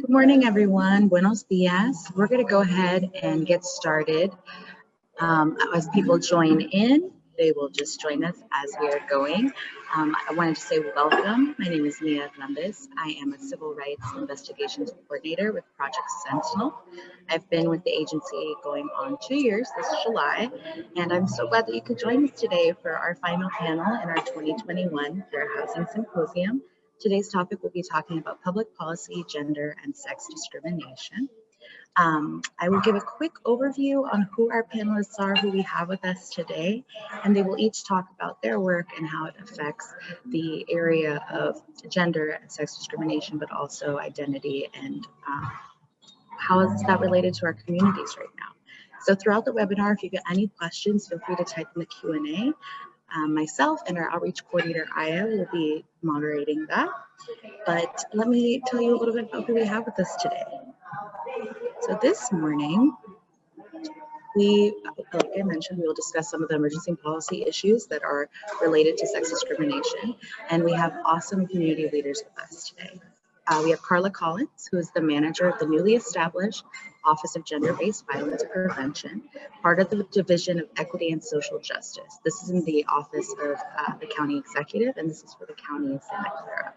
Good morning, everyone. Buenos dias. We're going to go ahead and get started. As people join in, they will just join us as we are going. I wanted to say welcome. My name is Mia Hernandez. I am a Civil Rights Investigations Coordinator with Project Sentinel. I've been with the agency going on 2 years this July, and I'm so glad that you could join us today for our final panel in our 2021 Fair Housing Symposium. Today's topic will be talking about public policy, gender, and sex discrimination. I will give a quick overview on who our panelists are, who we have with us today, and they will each talk about their work and how it affects the area of gender and sex discrimination, but also identity and how is that related to our communities right now. So throughout the webinar, if you get any questions, feel free to type in the Q&A. Myself and our outreach coordinator, Aya, will be moderating that. But let me tell you a little bit about who we have with us today. So this morning, like I mentioned, we will discuss some of the emergency policy issues that are related to sex discrimination. And we have awesome community leaders with us today. We have Carla Collins, who is the manager of the newly established Office of Gender-Based Violence Prevention, part of the Division of Equity and Social Justice. This is in the office of the county executive, and this is for the county of Santa Clara.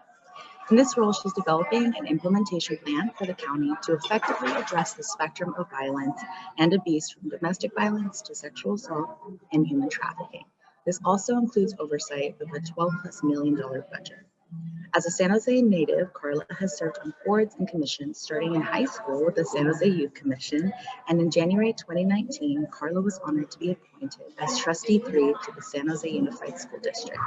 In this role, she's developing an implementation plan for the county to effectively address the spectrum of violence and abuse from domestic violence to sexual assault and human trafficking. This also includes oversight of a $12+ million budget. As a San Jose native, Carla has served on boards and commissions starting in high school with the San Jose Youth Commission, and in January 2019, Carla was honored to be appointed as Trustee 3 to the San Jose Unified School District,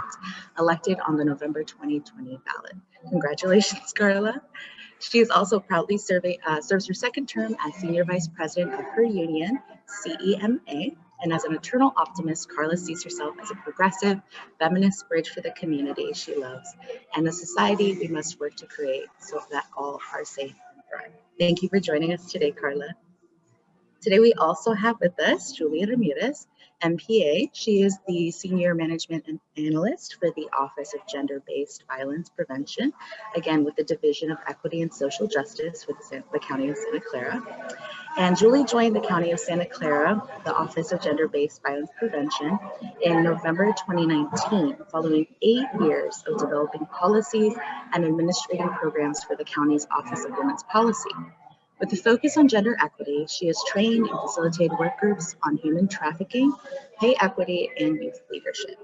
elected on the November 2020 ballot. Congratulations, Carla. She is also proudly serves her second term as Senior Vice President of her union, CEMA, and as an eternal optimist, Carla sees herself as a progressive, feminist bridge for the community she loves and the society we must work to create so that all are safe and thrive. Thank you for joining us today, Carla. Today we also have with us Julia Ramirez, MPA. She is the Senior Management Analyst for the Office of Gender-Based Violence Prevention, again with the Division of Equity and Social Justice with the County of Santa Clara. And Julie joined the County of Santa Clara, the Office of Gender-Based Violence Prevention, in November 2019, following 8 years of developing policies and administrating programs for the county's Office of Women's Policy. With a focus on gender equity, she has trained and facilitated work groups on human trafficking, pay equity, and youth leadership.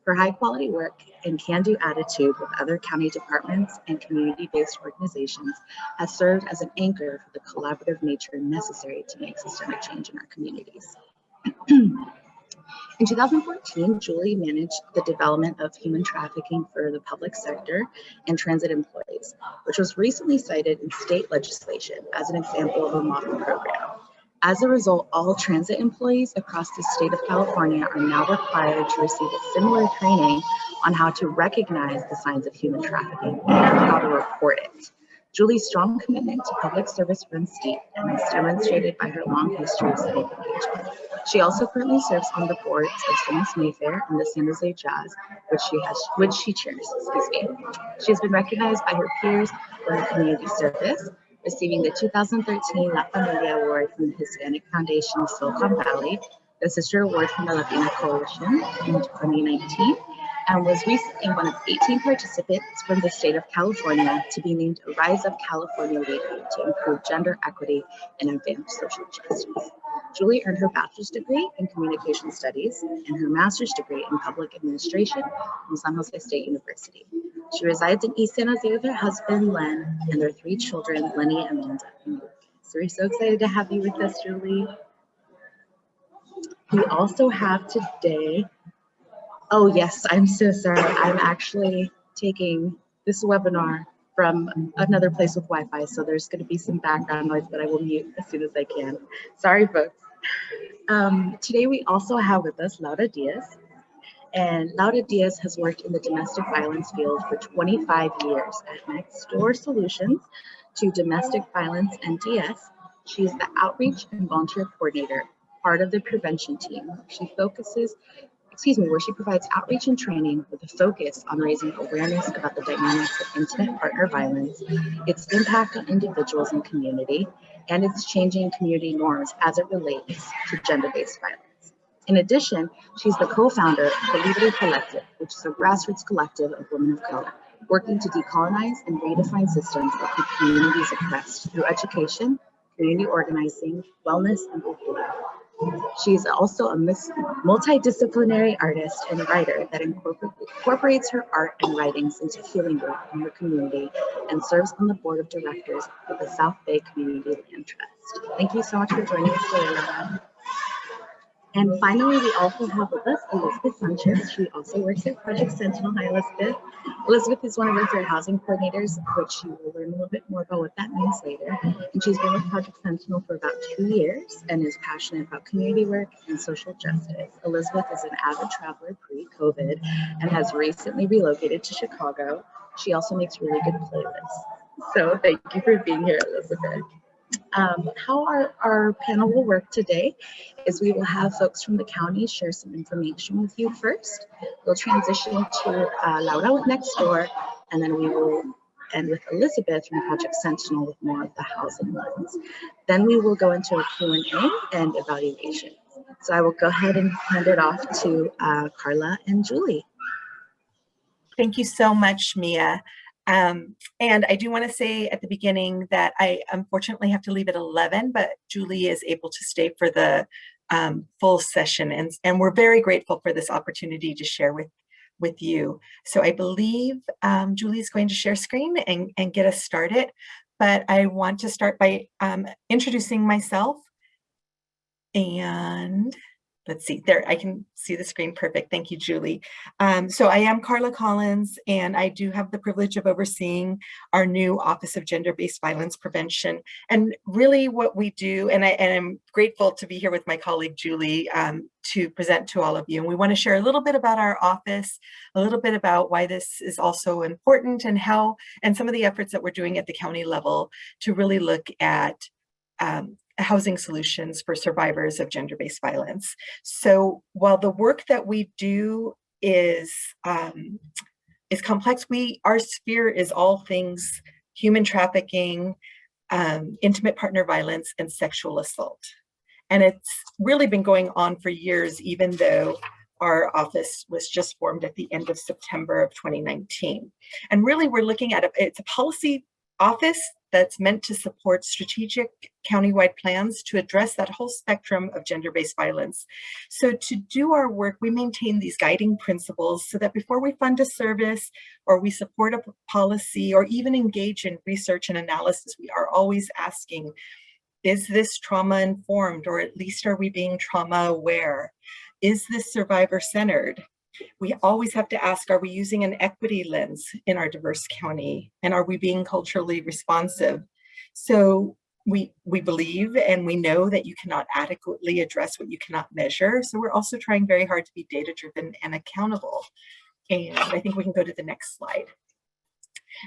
Her high-quality work and can-do attitude with other county departments and community-based organizations has served as an anchor for the collaborative nature necessary to make systemic change in our communities. In 2014, Julie managed the development of human trafficking for the public sector and transit employees, which was recently cited in state legislation as an example of a model program. As a result, all transit employees across the state of California are now required to receive a similar training on how to recognize the signs of human trafficking and how to report it. Julie's strong commitment to public service runs deep and is demonstrated by her long history of civic engagement. She also currently serves on the boards of Simmons Mayfair and the San Jose Jazz, which she chairs. She has been recognized by her peers for her community service, receiving the 2013 La Familia Award from the Hispanic Foundation of Silicon Valley, the Sister Award from the Latina Coalition in 2019, and was recently one of 18 participants from the state of California to be named a Rise Up California leader to improve gender equity and advance social justice. Julie earned her bachelor's degree in communication studies and her master's degree in public administration from San Jose State University. She resides in East San Jose with her husband, Len, and their 3 children, Lenny, Amanda, and Luke. So we're so excited to have you with us, Julie. We also have today, oh yes, I'm so sorry. I'm actually taking this webinar from another place with Wi-Fi, so there's going to be some background noise that I will mute as soon as I can. Sorry, folks. Today we also have with us Laura Diaz. And Laura Diaz has worked in the domestic violence field for 25 years at Next Door Solutions to Domestic Violence and DS. She is the Outreach and Volunteer Coordinator, part of the prevention team. She focuses where she provides outreach and training with a focus on raising awareness about the dynamics of intimate partner violence, its impact on individuals and community, and its changing community norms as it relates to gender-based violence. In addition, she's the co-founder of the Liberty Collective, which is a grassroots collective of women of color, working to decolonize and redefine systems that keep communities oppressed through education, community organizing, wellness, and culture. She is also a multidisciplinary artist and writer that incorporates her art and writings into healing work in her community and serves on the board of directors of the South Bay Community Land Trust. Thank you so much for joining us today, Laura. And finally, we also have with us Elizabeth Sanchez. She also works at Project Sentinel. Hi, Elizabeth. Elizabeth is one of our fair housing coordinators, which you will learn a little bit more about what that means later. And she's been with Project Sentinel for about 2 years and is passionate about community work and social justice. Elizabeth is an avid traveler pre-COVID and has recently relocated to Chicago. She also makes really good playlists. So thank you for being here, Elizabeth. How our panel will work today is we will have folks from the county share some information with you first. We'll transition to Laura next door, and then we will end with Elizabeth from Project Sentinel with more of the housing lens. Then we will go into a Q&A and evaluation. So I will go ahead and hand it off to Carla and Julie. Thank you so much, Mia. And I do want to say at the beginning that I unfortunately have to leave at 11, but Julie is able to stay for the full session. And we're very grateful for this opportunity to share with you. So I believe Julie is going to share screen and get us started. But I want to start by introducing myself. And let's see, there, I can see the screen perfect. Thank you, Julie. So I am Carla Collins, and I do have the privilege of overseeing our new Office of Gender-Based Violence Prevention. And really what we do, and I'm grateful to be here with my colleague, Julie, to present to all of you. And we want to share a little bit about our office, a little bit about why this is also important and some of the efforts that we're doing at the county level to really look at housing solutions for survivors of gender-based violence. So while the work that we do is complex, our sphere is all things human trafficking, intimate partner violence, and sexual assault. And it's really been going on for years, even though our office was just formed at the end of September of 2019. And really we're looking at it's a policy office that's meant to support strategic countywide plans to address that whole spectrum of gender-based violence. So to do our work, we maintain these guiding principles so that before we fund a service or we support a policy or even engage in research and analysis, we are always asking, is this trauma informed, or at least are we being trauma aware? Is this survivor centered? We always have to ask, are we using an equity lens in our diverse county? And are we being culturally responsive? So we believe and we know that you cannot adequately address what you cannot measure. So we're also trying very hard to be data-driven and accountable. And I think we can go to the next slide.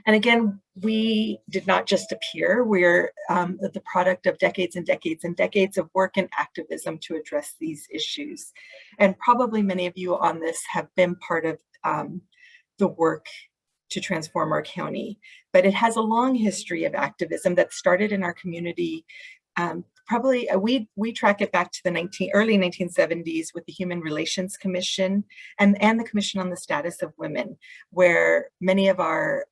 And again, we did not just appear. We're the product of decades and decades and decades of work and activism to address these issues. And probably many of you on this have been part of the work to transform our county. But it has a long history of activism that started in our community. We track it back to the early 1970s with the Human Relations Commission and the Commission on the Status of Women, where many of our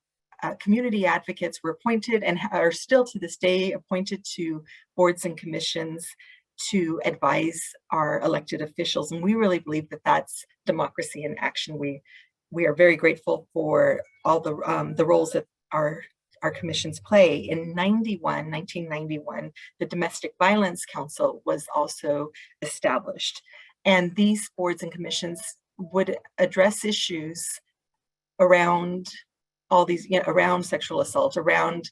community advocates were appointed and are still to this day appointed to boards and commissions to advise our elected officials. And we really believe that that's democracy in action. We are very grateful for all the roles that our commissions play. In 1991, the Domestic Violence Council was also established. And these boards and commissions would address issues around all these, around sexual assault, around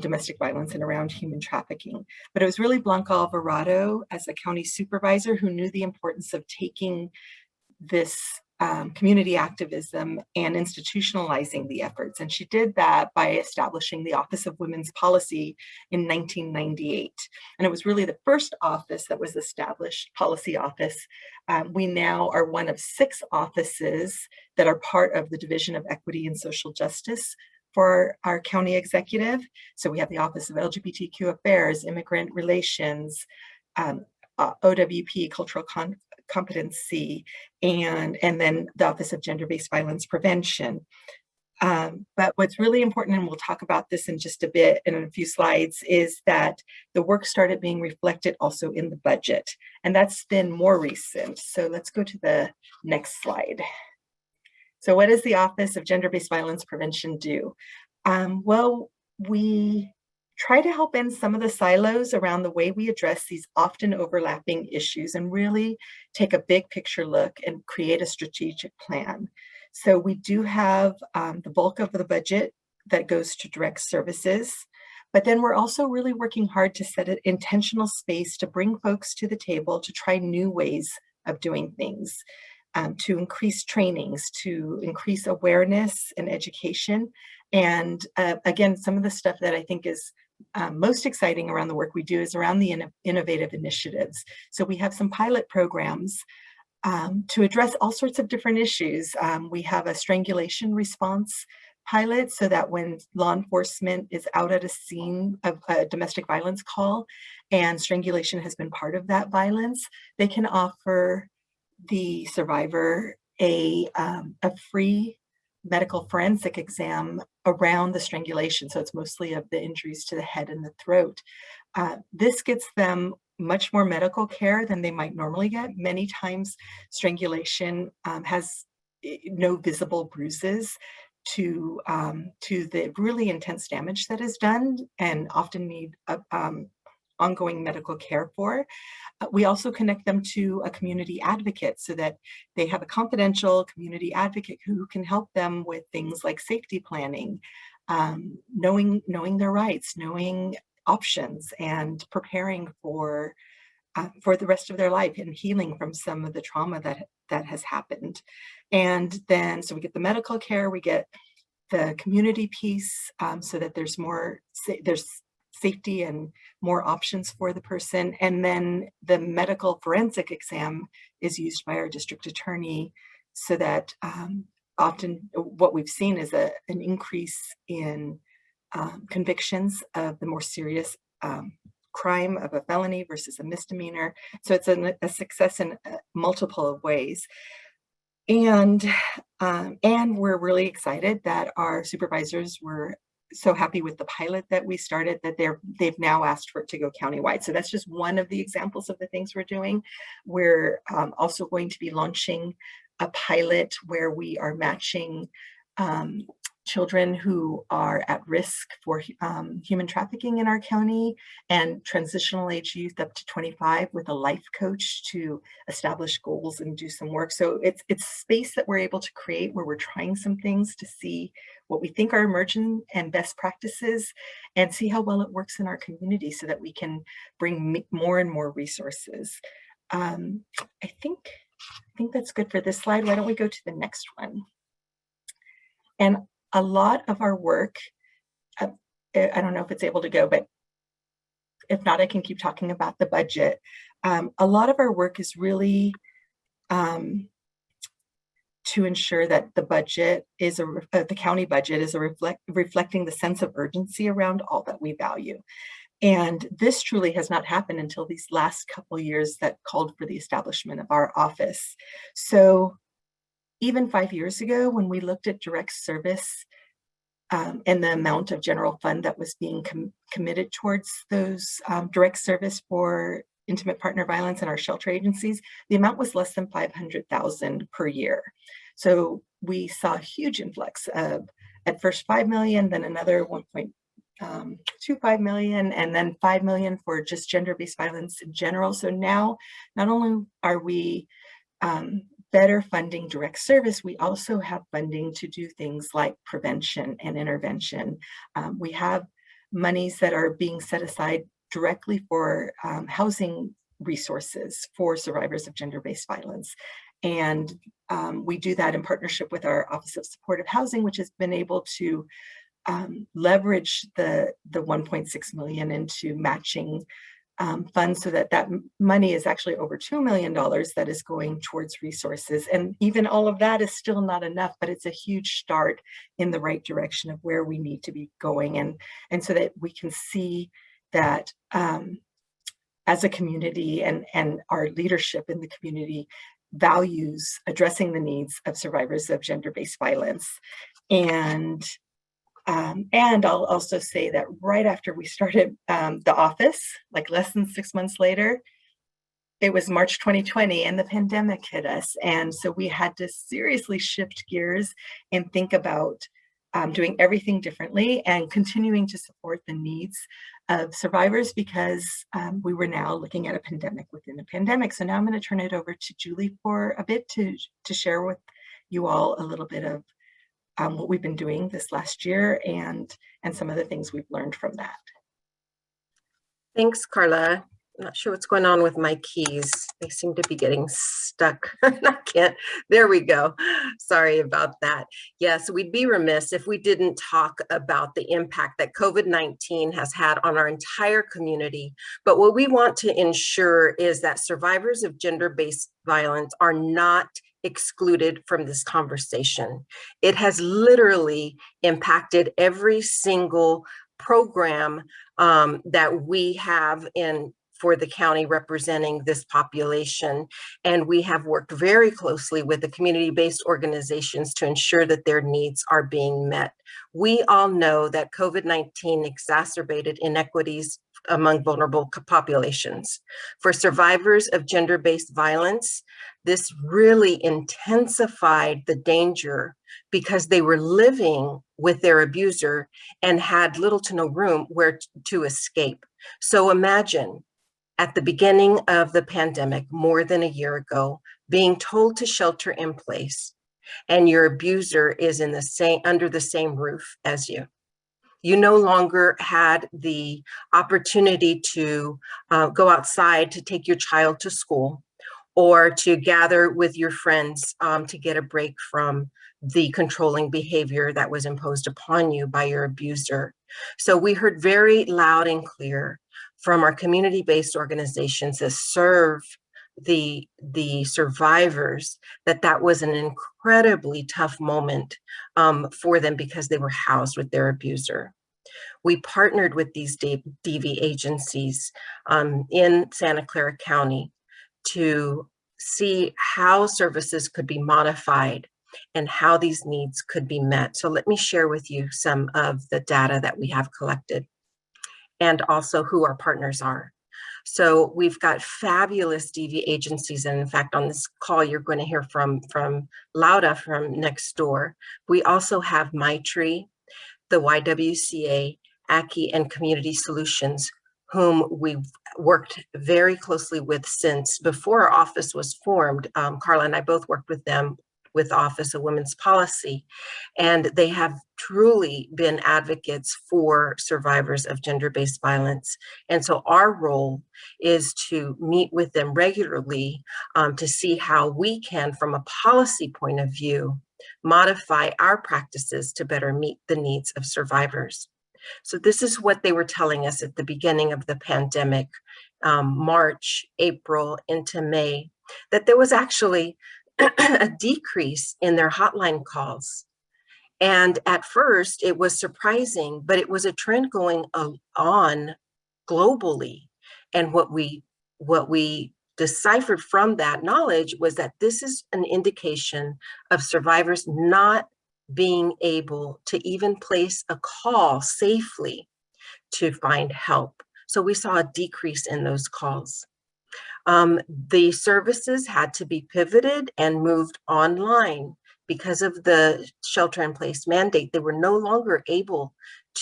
domestic violence, and around human trafficking. But it was really Blanca Alvarado as a county supervisor who knew the importance of taking this community activism and institutionalizing the efforts. And she did that by establishing the Office of Women's Policy in 1998. And it was really the first office that was established, policy office. We now are one of 6 offices that are part of the Division of Equity and Social Justice for our county executive. So we have the Office of LGBTQ Affairs, Immigrant Relations, OWP, Cultural Competency, and then the Office of Gender-Based Violence Prevention. But what's really important, and we'll talk about this in just a bit in a few slides, is that the work started being reflected also in the budget, and that's been more recent. So let's go to the next slide. So what does the Office of Gender-Based Violence Prevention do? Well, we try to help end some of the silos around the way we address these often overlapping issues and really take a big picture look and create a strategic plan. So we do have the bulk of the budget that goes to direct services, but then we're also really working hard to set an intentional space to bring folks to the table to try new ways of doing things, to increase trainings, to increase awareness and education. And again, some of the stuff that I think is most exciting around the work we do is around the innovative initiatives. So we have some pilot programs to address all sorts of different issues. We have a strangulation response pilot so that when law enforcement is out at a scene of a domestic violence call and strangulation has been part of that violence, they can offer the survivor a free medical forensic exam around the strangulation. So it's mostly of the injuries to the head and the throat. This gets them much more medical care than they might normally get. Many times strangulation has no visible bruises to the really intense damage that is done and often need ongoing medical care for. We also connect them to a community advocate so that they have a confidential community advocate who can help them with things like safety planning, knowing their rights, knowing options, and preparing for the rest of their life and healing from some of the trauma that has happened. And then, so we get the medical care, we get the community piece so that there's safety and more options for the person. And then the medical forensic exam is used by our district attorney so that often what we've seen is an increase in convictions of the more serious crime of a felony versus a misdemeanor. So it's a success in multiple of ways. And we're really excited that our supervisors were so happy with the pilot that we started that they've now asked for it to go countywide. So that's just one of the examples of the things we're doing. We're also going to be launching a pilot where we are matching children who are at risk for human trafficking in our county and transitional age youth up to 25 with a life coach to establish goals and do some work. So it's space that we're able to create where we're trying some things to see what we think are emerging and best practices and see how well it works in our community so that we can bring more and more resources. I think that's good for this slide. Why don't we go to the next one? And a lot of our work, I don't know if it's able to go, but if not, I can keep talking about the budget. A lot of our work is really to ensure that the budget is the county budget is reflecting the sense of urgency around all that we value. And this truly has not happened until these last couple years that called for the establishment of our office. So even 5 years ago, when we looked at direct service and the amount of general fund that was being committed towards those direct service for intimate partner violence in our shelter agencies, the amount was less than $500,000 per year. So we saw a huge influx of at first 5 million, then another 1.25 million, and then 5 million for just gender-based violence in general. So now, not only are we better funding direct service, we also have funding to do things like prevention and intervention. We have monies that are being set aside directly for housing resources for survivors of gender-based violence. And We do that in partnership with our Office of Supportive Housing, which has been able to leverage the 1.6 million into matching funds, so that money is actually over $2 million that is going towards resources. And even all of that is still not enough, but it's a huge start in the right direction of where we need to be going. And so that we can see that as a community and our leadership in the community values addressing the needs of survivors of gender-based violence. And I'll also say that right after we started the office, like less than 6 months later, it was March 2020 and the pandemic hit us. And so we had to seriously shift gears and think about doing everything differently and continuing to support the needs of survivors, because we were now looking at a pandemic within a pandemic. So now I'm going to turn it over to Julie for a bit to share with you all a little bit of what we've been doing this last year and some of the things we've learned from that. Thanks, Carla. I'm not sure what's going on with my keys. They seem to be getting stuck. I can't. There we go. Sorry about that. Yes, we'd be remiss if we didn't talk about the impact that COVID-19 has had on our entire community. But what we want to ensure is that survivors of gender-based violence are not excluded from this conversation. It has literally impacted every single program that we have for the county representing this population. And we have worked very closely with the community-based organizations to ensure that their needs are being met. We all know that COVID-19 exacerbated inequities among vulnerable populations. For survivors of gender-based violence, this really intensified the danger because they were living with their abuser and had little to no room where to escape. So imagine at the beginning of the pandemic, more than a year ago, being told to shelter in place, and your abuser is under the same roof as you. You no longer had the opportunity to go outside to take your child to school or to gather with your friends to get a break from the controlling behavior that was imposed upon you by your abuser. So we heard very loud and clear from our community-based organizations that serve the survivors that was an incredibly tough moment for them because they were housed with their abuser. We partnered with these DV agencies in Santa Clara County to see how services could be modified and how these needs could be met. So let me share with you some of the data that we have collected and also who our partners are. So we've got fabulous DV agencies. And in fact, on this call, you're going to hear from Lauda from next door. We also have Maitri, the YWCA, ACCI, and Community Solutions, whom we've worked very closely with since before our office was formed. Carla and I both worked with them with Office of Women's Policy, and they have truly been advocates for survivors of gender-based violence. And so our role is to meet with them regularly to see how we can, from a policy point of view, modify our practices to better meet the needs of survivors. So this is what they were telling us at the beginning of the pandemic, March, April, into May, that there was actually a decrease in their hotline calls. And at first it was surprising, but it was a trend going on globally. And what we deciphered from that knowledge was that this is an indication of survivors not being able to even place a call safely to find help. So we saw a decrease in those calls. The services had to be pivoted and moved online because of the shelter-in-place mandate. They were no longer able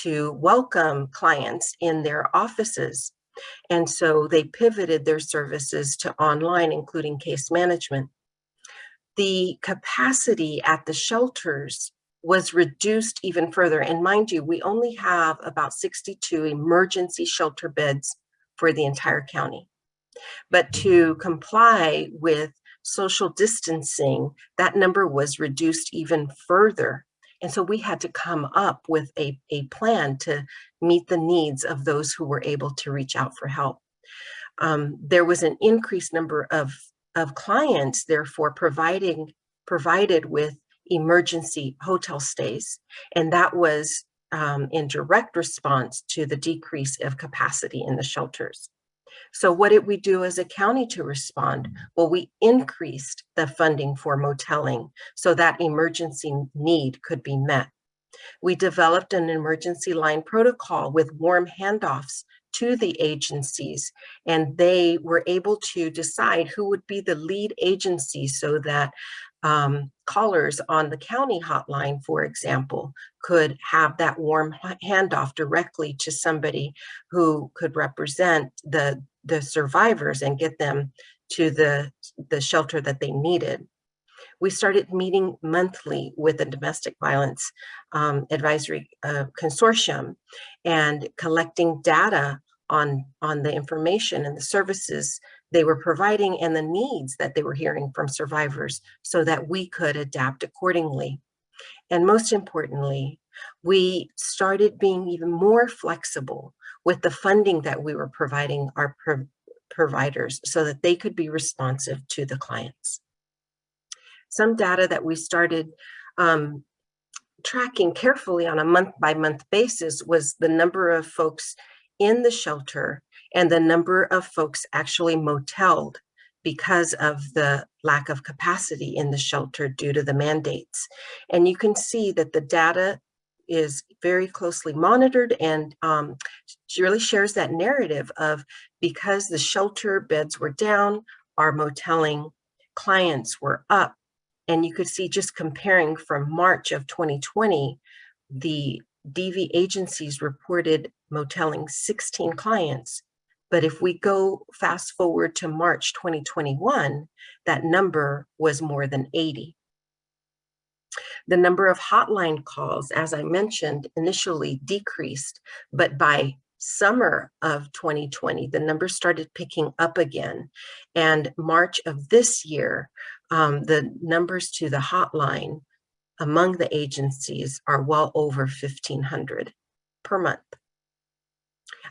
to welcome clients in their offices. And so they pivoted their services to online, including case management. The capacity at the shelters was reduced even further. And mind you, we only have about 62 emergency shelter beds for the entire county. But to comply with social distancing, that number was reduced even further. And so we had to come up with a plan to meet the needs of those who were able to reach out for help. There was an increased number of clients, therefore, provided with emergency hotel stays, and that was in direct response to the decrease of capacity in the shelters. So what did we do as a county to respond? Well, we increased the funding for moteling so that emergency need could be met. We developed an emergency line protocol with warm handoffs to the agencies, and they were able to decide who would be the lead agency so that callers on the county hotline, for example, could have that warm handoff directly to somebody who could represent the survivors and get them to the shelter that they needed. We started meeting monthly with the Domestic Violence Advisory Consortium and collecting data on the information and the services they were providing and the needs that they were hearing from survivors so that we could adapt accordingly. And most importantly, we started being even more flexible with the funding that we were providing our providers so that they could be responsive to the clients. Some data that we started tracking carefully on a month-by-month basis was the number of folks in the shelter and the number of folks actually moteled because of the lack of capacity in the shelter due to the mandates. And you can see that the data is very closely monitored and she really shares that narrative of because the shelter beds were down, our moteling clients were up. And you could see just comparing from March of 2020, the DV agencies reported moteling 16 clients. But if we go fast forward to March 2021, that number was more than 80. The number of hotline calls, as I mentioned, initially decreased, but by summer of 2020, the numbers started picking up again. And March of this year, the numbers to the hotline among the agencies are well over 1,500 per month.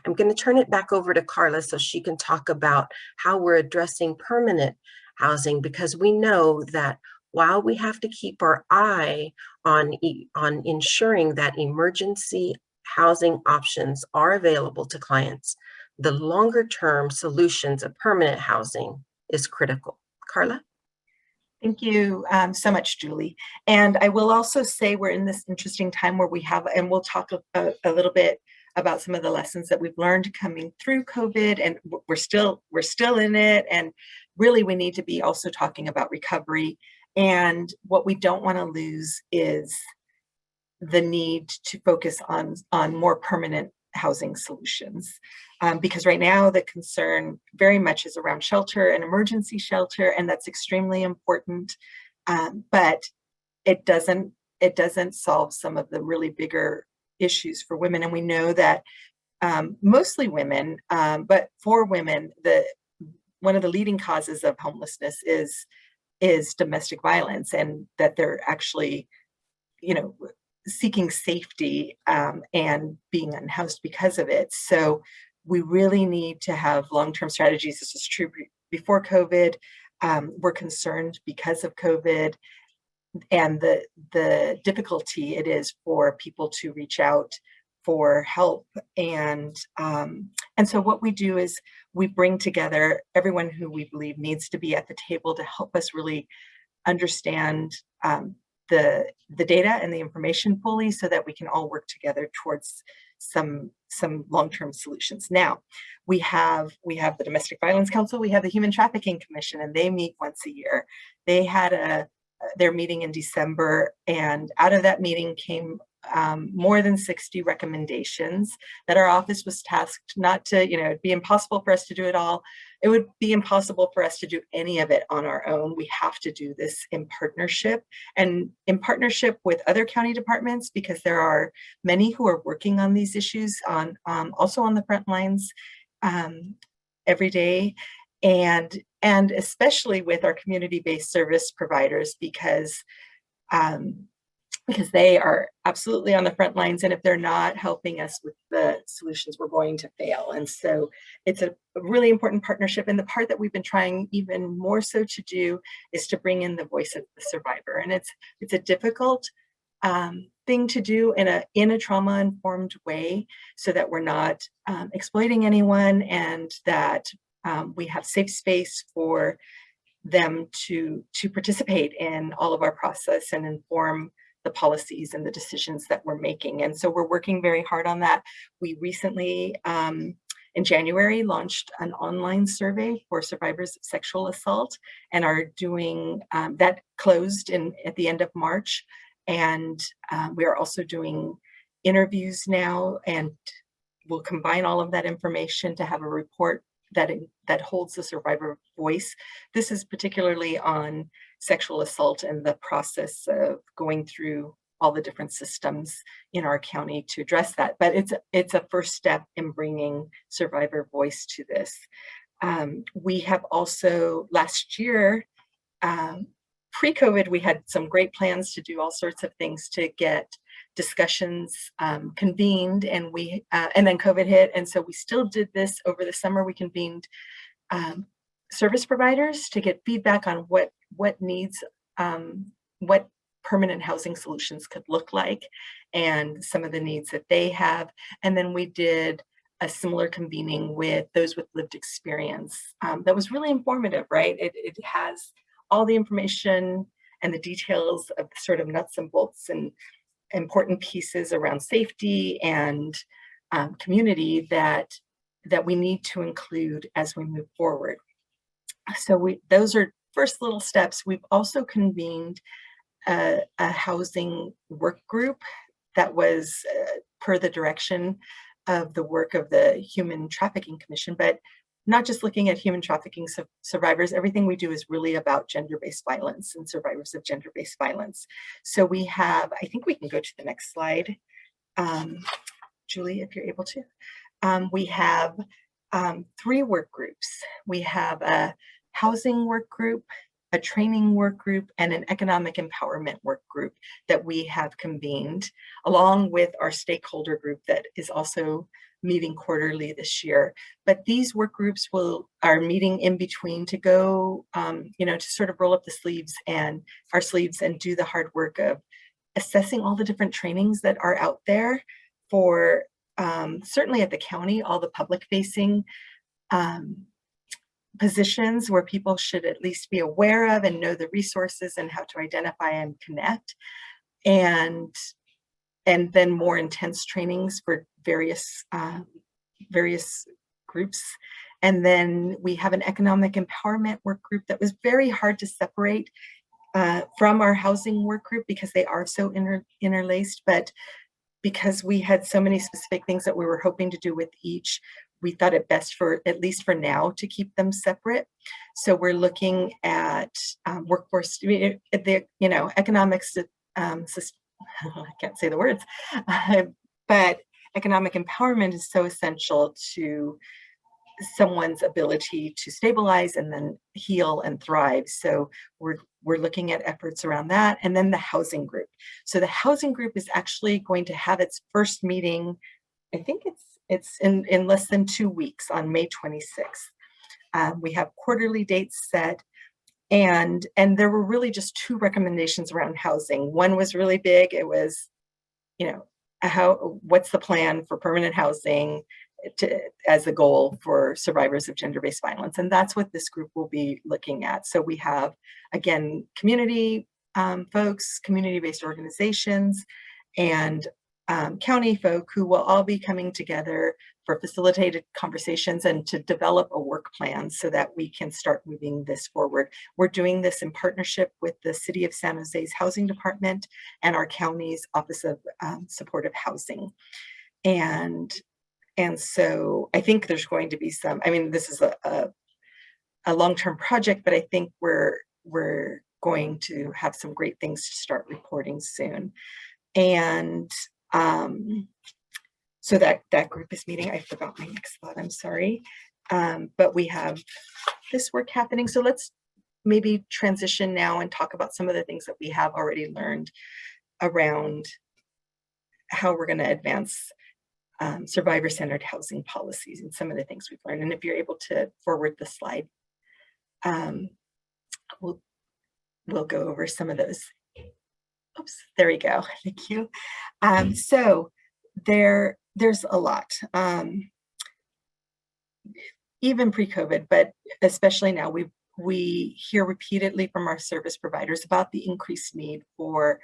I'm going to turn it back over to Carla so she can talk about how we're addressing permanent housing, because we know that while we have to keep our eye on ensuring that emergency housing options are available to clients, the longer term solutions of permanent housing is critical. Carla? Thank you so much, Julie. And I will also say we're in this interesting time where we have, and we'll talk a little bit about some of the lessons that we've learned coming through COVID, and we're still in it. And really, we need to be also talking about recovery. And what we don't want to lose is the need to focus on more permanent housing solutions. Because right now the concern very much is around shelter and emergency shelter, and that's extremely important. But it doesn't solve some of the really bigger issues for women. And we know that mostly women, but for women, one of the leading causes of homelessness is domestic violence, and that they're actually, seeking safety and being unhoused because of it. So we really need to have long-term strategies. This was true before COVID. We're concerned because of COVID and the difficulty it is for people to reach out for help. And so what we do is we bring together everyone who we believe needs to be at the table to help us really understand the data and the information fully, so that we can all work together towards some long-term solutions. Now, we have the Domestic Violence Council, we have the Human Trafficking Commission, and they meet once a year. They had their meeting in December, and out of that meeting came more than 60 recommendations that our office was tasked not to, it'd be impossible for us to do it all. It would be impossible for us to do any of it on our own. We have to do this in partnership, and in partnership with other county departments, because there are many who are working on these issues also on the front lines every day. and especially with our community-based service providers, because they are absolutely on the front lines, and if they're not helping us with the solutions, we're going to fail. And so it's a really important partnership, and the part that we've been trying even more so to do is to bring in the voice of the survivor. And it's a difficult thing to do in a trauma-informed way, so that we're not exploiting anyone, and that we have safe space for them to participate in all of our process and inform the policies and the decisions that we're making. And so we're working very hard on that. We recently, in January, launched an online survey for survivors of sexual assault, and are doing, that closed at the end of March. And we are also doing interviews now, and we'll combine all of that information to have a report that holds the survivor voice. This is particularly on sexual assault and the process of going through all the different systems in our county to address that. But it's a first step in bringing survivor voice to this. We have also, last year, pre-COVID, we had some great plans to do all sorts of things to get discussions convened, and then COVID hit, and so we still did this over the summer. We convened service providers to get feedback on what needs, what permanent housing solutions could look like, and some of the needs that they have. And then we did a similar convening with those with lived experience. That was really informative, right? It has all the information and the details of the sort of nuts and bolts and important pieces around safety and community that we need to include as we move forward. So those are first little steps. We've also convened a housing work group that was per the direction of the work of the Human Trafficking Commission, but not just looking at human trafficking survivors. Everything we do is really about gender-based violence and survivors of gender-based violence. So we have, I think we can go to the next slide, Julie, if you're able to. We have 3 work groups. We have a housing work group, a training work group, and an economic empowerment work group that we have convened, along with our stakeholder group that is also meeting quarterly this year. But these work groups are meeting in between to go, to sort of roll up the sleeves and do the hard work of assessing all the different trainings that are out there for certainly at the county, all the public facing positions where people should at least be aware of and know the resources and how to identify and connect, and then more intense trainings for various groups. And then we have an economic empowerment work group that was very hard to separate from our housing work group because they are so interlaced, but because we had so many specific things that we were hoping to do with each, we thought it best, for at least for now, to keep them separate. So we're looking at workforce, economics, I can't say the words, but economic empowerment is so essential to someone's ability to stabilize and then heal and thrive. So we're looking at efforts around that. And then the housing group. So the housing group is actually going to have its first meeting, I think it's in less than 2 weeks, on May 26th. We have quarterly dates set, and there were really just 2 recommendations around housing. One was really big. It was, what's the plan for permanent housing as a goal for survivors of gender-based violence? And that's what this group will be looking at. So we have, again, community folks, community-based organizations, and county folk who will all be coming together for facilitated conversations and to develop a work plan so that we can start moving this forward. We're doing this in partnership with the City of San Jose's Housing Department and our county's Office of Supportive Housing. And so I think there's going to be some, this is a long-term project, but I think we're going to have some great things to start reporting soon. And so that group is meeting. I forgot my next slide, I'm sorry. but we have this work happening. So let's maybe transition now and talk about some of the things that we have already learned around how we're going to advance survivor-centered housing policies and some of the things we've learned. And if you're able to forward the slide, we'll go over some of those. Oops, there we go. Thank you. So there's a lot, even pre-COVID, but especially now, we hear repeatedly from our service providers about the increased need for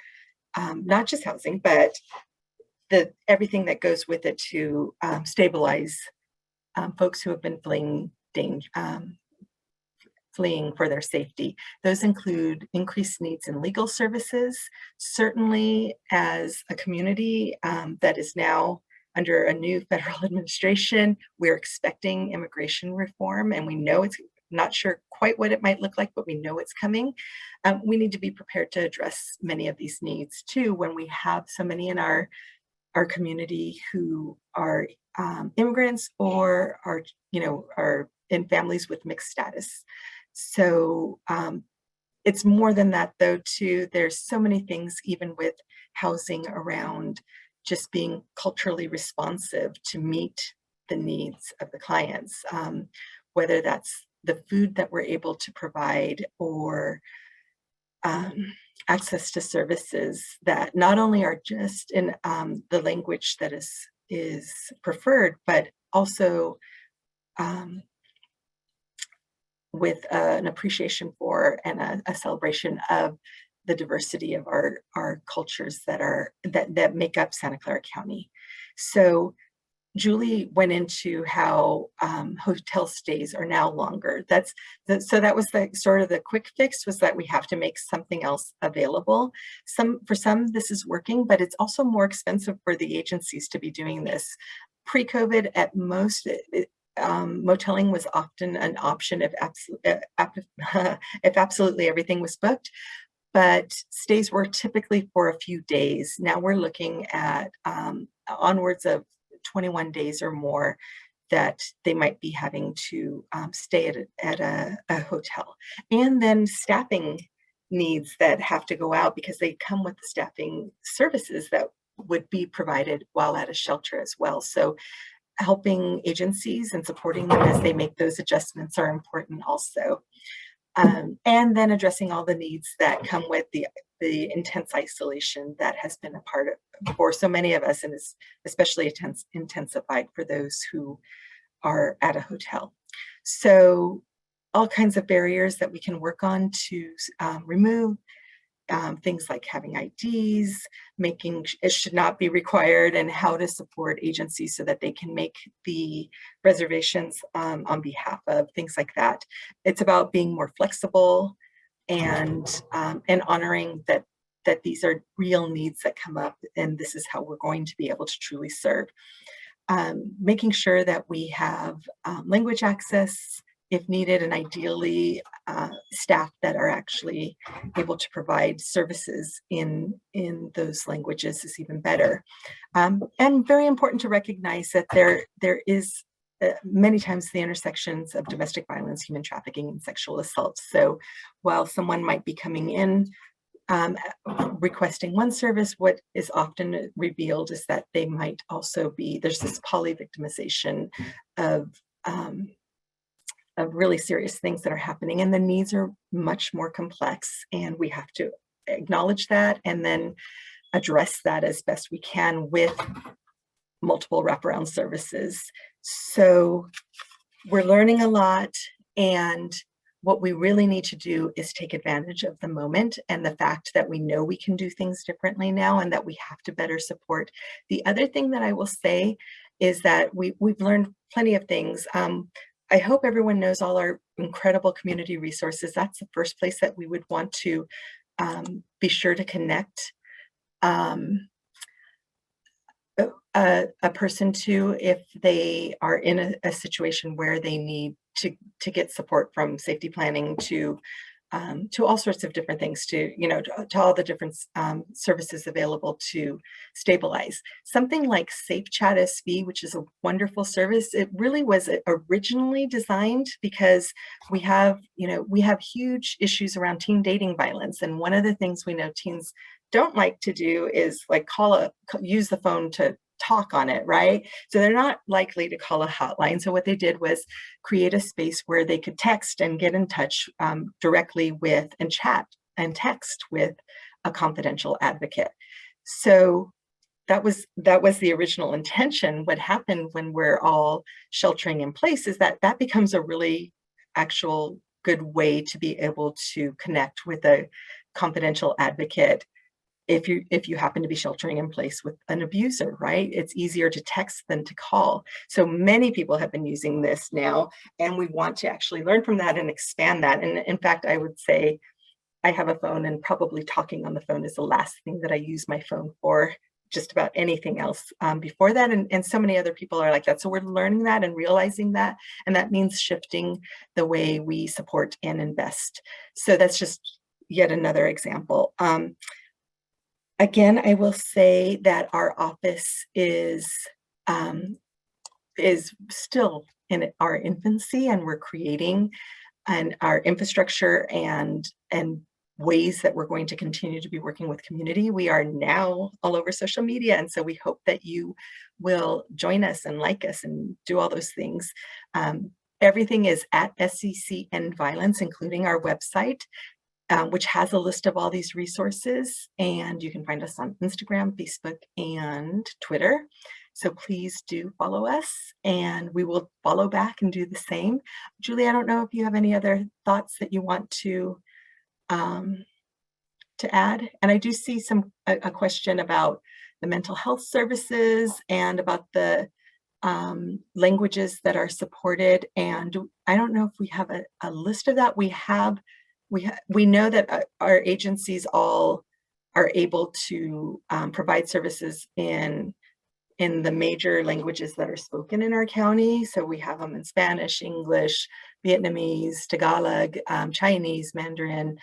not just housing, but everything that goes with it to stabilize folks who have been fleeing for their safety. Those include increased needs in legal services. Certainly, as a community that is now under a new federal administration, we're expecting immigration reform, and we know it's not sure quite what it might look like, but we know it's coming. We need to be prepared to address many of these needs too when we have so many in our community who are immigrants or are in families with mixed status. So it's more than that though too. There's so many things even with housing around just being culturally responsive to meet the needs of the clients, whether that's the food that we're able to provide or access to services that not only are just in the language that is preferred, but also with an appreciation for and a celebration of the diversity of our cultures that make up Santa Clara County. So Julie went into how hotel stays are now longer. So that was sort of the quick fix, was that we have to make something else available. For some, this is working, but it's also more expensive for the agencies to be doing this. Pre-COVID, at most, moteling was often an option if absolutely everything was booked. But stays were typically for a few days. Now we're looking at onwards of 21 days or more that they might be having to stay at a hotel. And then staffing needs that have to go out because they come with the staffing services that would be provided while at a shelter as well. So helping agencies and supporting them as they make those adjustments are important also. And then addressing all the needs that come with the intense isolation that has been a part of for so many of us, and is especially intensified for those who are at a hotel. So all kinds of barriers that we can work on to remove. Things like having IDs, making it should not be required, and how to support agencies so that they can make the reservations on behalf of things like that. It's about being more flexible and honoring that these are real needs that come up, and this is how we're going to be able to truly serve. Making sure that we have language access if needed, and ideally staff that are actually able to provide services in those languages is even better. And very important to recognize that there is many times the intersections of domestic violence, human trafficking, and sexual assault. So while someone might be coming in requesting one service, what is often revealed is that they might also be, there's this poly-victimization of really serious things that are happening, and the needs are much more complex, and we have to acknowledge that and then address that as best we can with multiple wraparound services. So we're learning a lot, and what we really need to do is take advantage of the moment and the fact that we know we can do things differently now, and that we have to better support. The other thing that I will say is that we've learned plenty of things. I hope everyone knows all our incredible community resources. That's the first place that we would want to be sure to connect a person to if they are in a situation where they need to get support, from safety planning to to all sorts of different things, to, you know, to all the different services available to stabilize. Something like Safe Chat SV, which is a wonderful service, it really was originally designed because we have, you know, we have huge issues around teen dating violence. And one of the things we know teens don't like to do is like use the phone to talk on it, right? So they're not likely to call a hotline. So what they did was create a space where they could text and get in touch directly with and chat and text with a confidential advocate. So that was the original intention. What happened when we're all sheltering in place is that that becomes a really actual good way to be able to connect with a confidential advocate if you happen to be sheltering in place with an abuser, right? It's easier to text than to call. So many people have been using this now, and we want to actually learn from that and expand that. And in fact, I would say I have a phone, and probably talking on the phone is the last thing that I use my phone for. Just about anything else before that. And so many other people are like that. So we're learning that and realizing that, and that means shifting the way we support and invest. So that's just yet another example. Again, I will say that our office is still in our infancy, and we're creating our infrastructure and ways that we're going to continue to be working with community. We are now all over social media, and so we hope that you will join us and like us and do all those things. Everything is at SCC End Violence, including our website, which has a list of all these resources, and you can find us on Instagram, Facebook, and Twitter. So please do follow us, and we will follow back and do the same. Julie, I don't know if you have any other thoughts that you want to add. And I do see a question about the mental health services and about the languages that are supported. And I don't know if we have a list of that. We know that our agencies all are able to provide services in the major languages that are spoken in our county. So we have them in Spanish, English, Vietnamese, Tagalog, Chinese, Mandarin,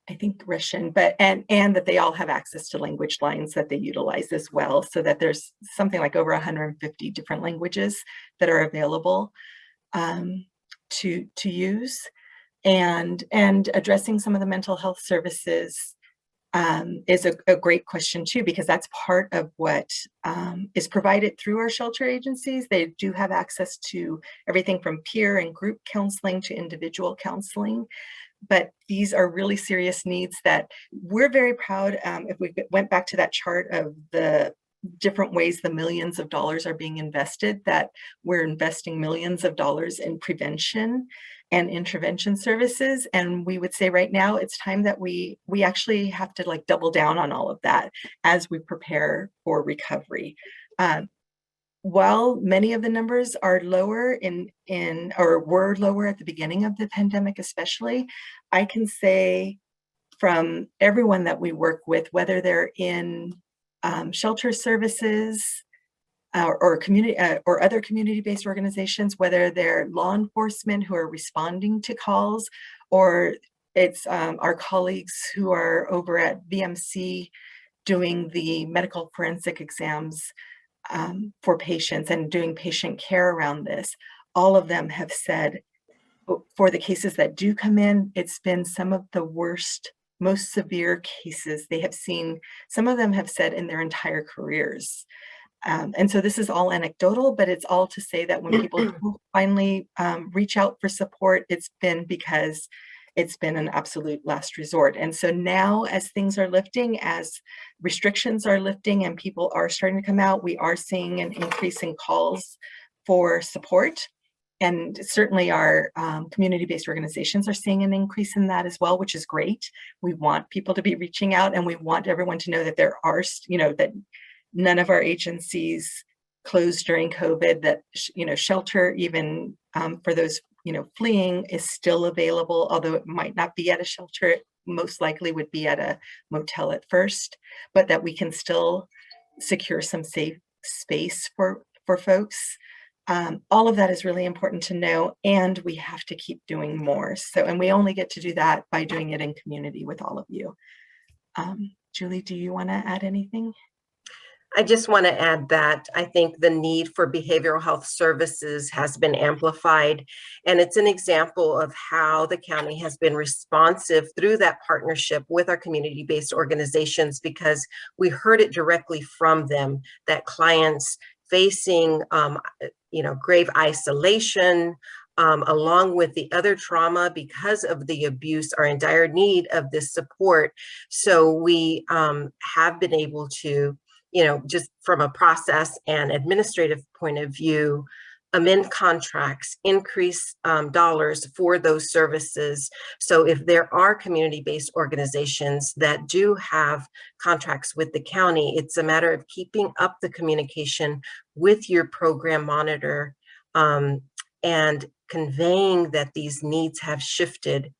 I think Russian, but and that they all have access to language lines that they utilize as well, so that there's something like over 150 different languages that are available to use, and addressing some of the mental health services is a great question too, because that's part of what is provided through our shelter agencies. They do have access to everything from peer and group counseling to individual counseling. But these are really serious needs that we're very proud. If we went back to that chart of the different ways the millions of dollars are being invested, that we're investing millions of dollars in prevention and intervention services. And we would say right now it's time that we actually have to like double down on all of that as we prepare for recovery. While many of the numbers are lower or were lower at the beginning of the pandemic, especially, I can say from everyone that we work with, whether they're in shelter services or community or other community-based organizations, whether they're law enforcement who are responding to calls, or it's our colleagues who are over at VMC doing the medical forensic exams for patients and doing patient care around this. All of them have said, for the cases that do come in, it's been some of the worst, most severe cases they have seen. Some of them have said in their entire careers. And so this is all anecdotal, but it's all to say that when people do finally reach out for support, it's been because it's been an absolute last resort. And so now as things are lifting, as restrictions are lifting and people are starting to come out, we are seeing an increase in calls for support. And certainly our community-based organizations are seeing an increase in that as well, which is great. We want people to be reaching out, and we want everyone to know that there are, that none of our agencies closed during COVID, that, shelter, even for those, fleeing, is still available, although it might not be at a shelter. It most likely would be at a motel at first, but that we can still secure some safe space for folks. All of that is really important to know, and we have to keep doing more. So, and we only get to do that by doing it in community with all of you. Julie, do you want to add anything? I just want to add that I think the need for behavioral health services has been amplified, and it's an example of how the county has been responsive through that partnership with our community-based organizations, because we heard it directly from them that clients facing grave isolation, along with the other trauma because of the abuse, are in dire need of this support. So we have been able to, just from a process and administrative point of view, amend contracts, increase dollars for those services. So if there are community-based organizations that do have contracts with the county, it's a matter of keeping up the communication with your program monitor and conveying that these needs have shifted.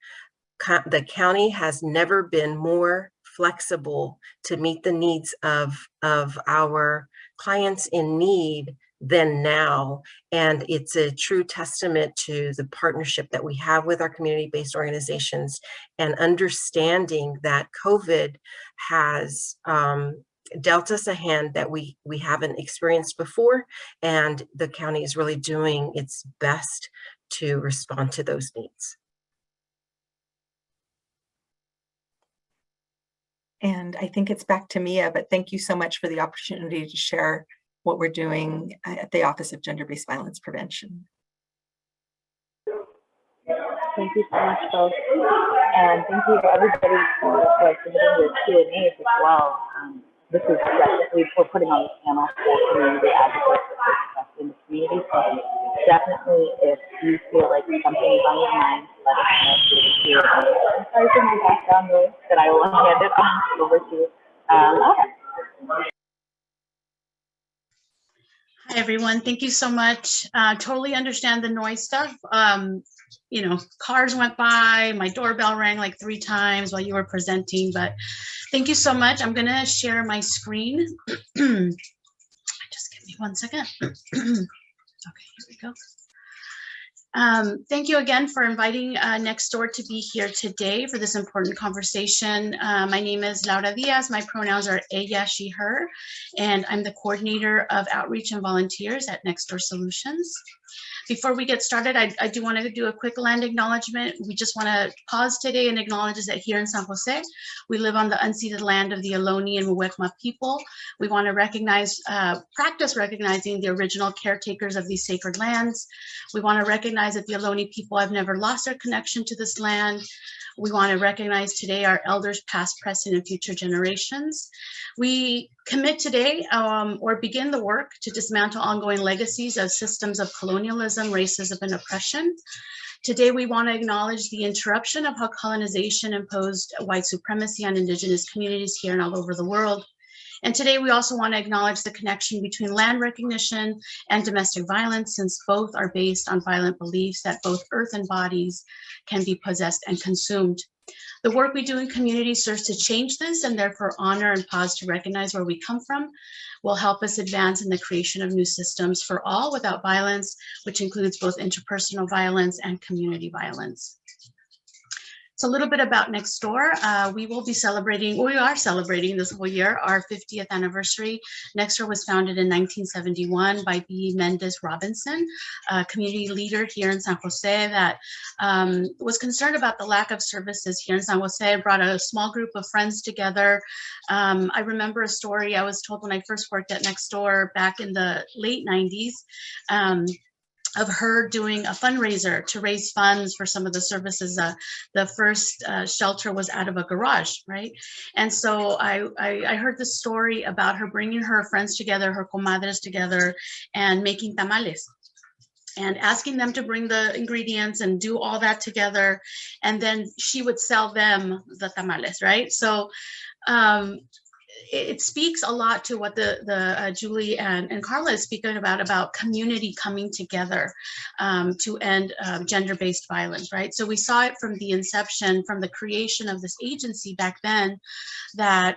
The county has never been more flexible to meet the needs of our clients in need than now. And it's a true testament to the partnership that we have with our community-based organizations, and understanding that COVID has dealt us a hand that we haven't experienced before, and the county is really doing its best to respond to those needs. And I think it's back to Mia, but thank you so much for the opportunity to share what we're doing at the Office of Gender-Based Violence Prevention. Thank you so much, folks. And thank you to everybody for submitting your Q&As as well. This is we're putting on this panel for community advocates in the community. So definitely, if you feel like something is on your mind, let us know through the Q&A. I'm sorry for my background noise, but I will hand it off over to Laura. Hi, everyone. Thank you so much. Totally understand the noise stuff. Cars went by, my doorbell rang like 3 times while you were presenting, but thank you so much. I'm gonna share my screen. Just give me 1 second. Okay, here we go. Thank you again for inviting Nextdoor to be here today for this important conversation. My name is Laura Diaz. My pronouns are ella, she, her, and I'm the coordinator of outreach and volunteers at Nextdoor Solutions. Before we get started, I do want to do a quick land acknowledgement. We just want to pause today and acknowledge that here in San Jose, we live on the unceded land of the Ohlone and Muwekma people. We want to practice recognizing the original caretakers of these sacred lands. We want to recognize that the Ohlone people have never lost their connection to this land. We want to recognize today our elders, past, present, and future generations. We commit today or begin the work to dismantle ongoing legacies of systems of colonialism, racism, and oppression. Today, we want to acknowledge the interruption of how colonization imposed white supremacy on indigenous communities here and all over the world. And today we also want to acknowledge the connection between land recognition and domestic violence, since both are based on violent beliefs that both earth and bodies can be possessed and consumed. The work we do in community serves to change this, and therefore honor and pause to recognize where we come from will help us advance in the creation of new systems for all without violence, which includes both interpersonal violence and community violence. So a little bit about Nextdoor. We are celebrating this whole year our 50th anniversary. Nextdoor was founded in 1971 by B. Mendez Robinson, a community leader here in San Jose that was concerned about the lack of services here in San Jose, brought a small group of friends together. I remember a story I was told when I first worked at Nextdoor back in the late 90s. Of her doing a fundraiser to raise funds for some of the services. The first shelter was out of a garage, right? And so I heard the story about her bringing her friends together, her comadres together, and making tamales, and asking them to bring the ingredients and do all that together. And then she would sell them the tamales, right? So it speaks a lot to what the Julie and Carla is speaking about community coming together to end gender-based violence, right? So we saw it from the inception, from the creation of this agency back then, that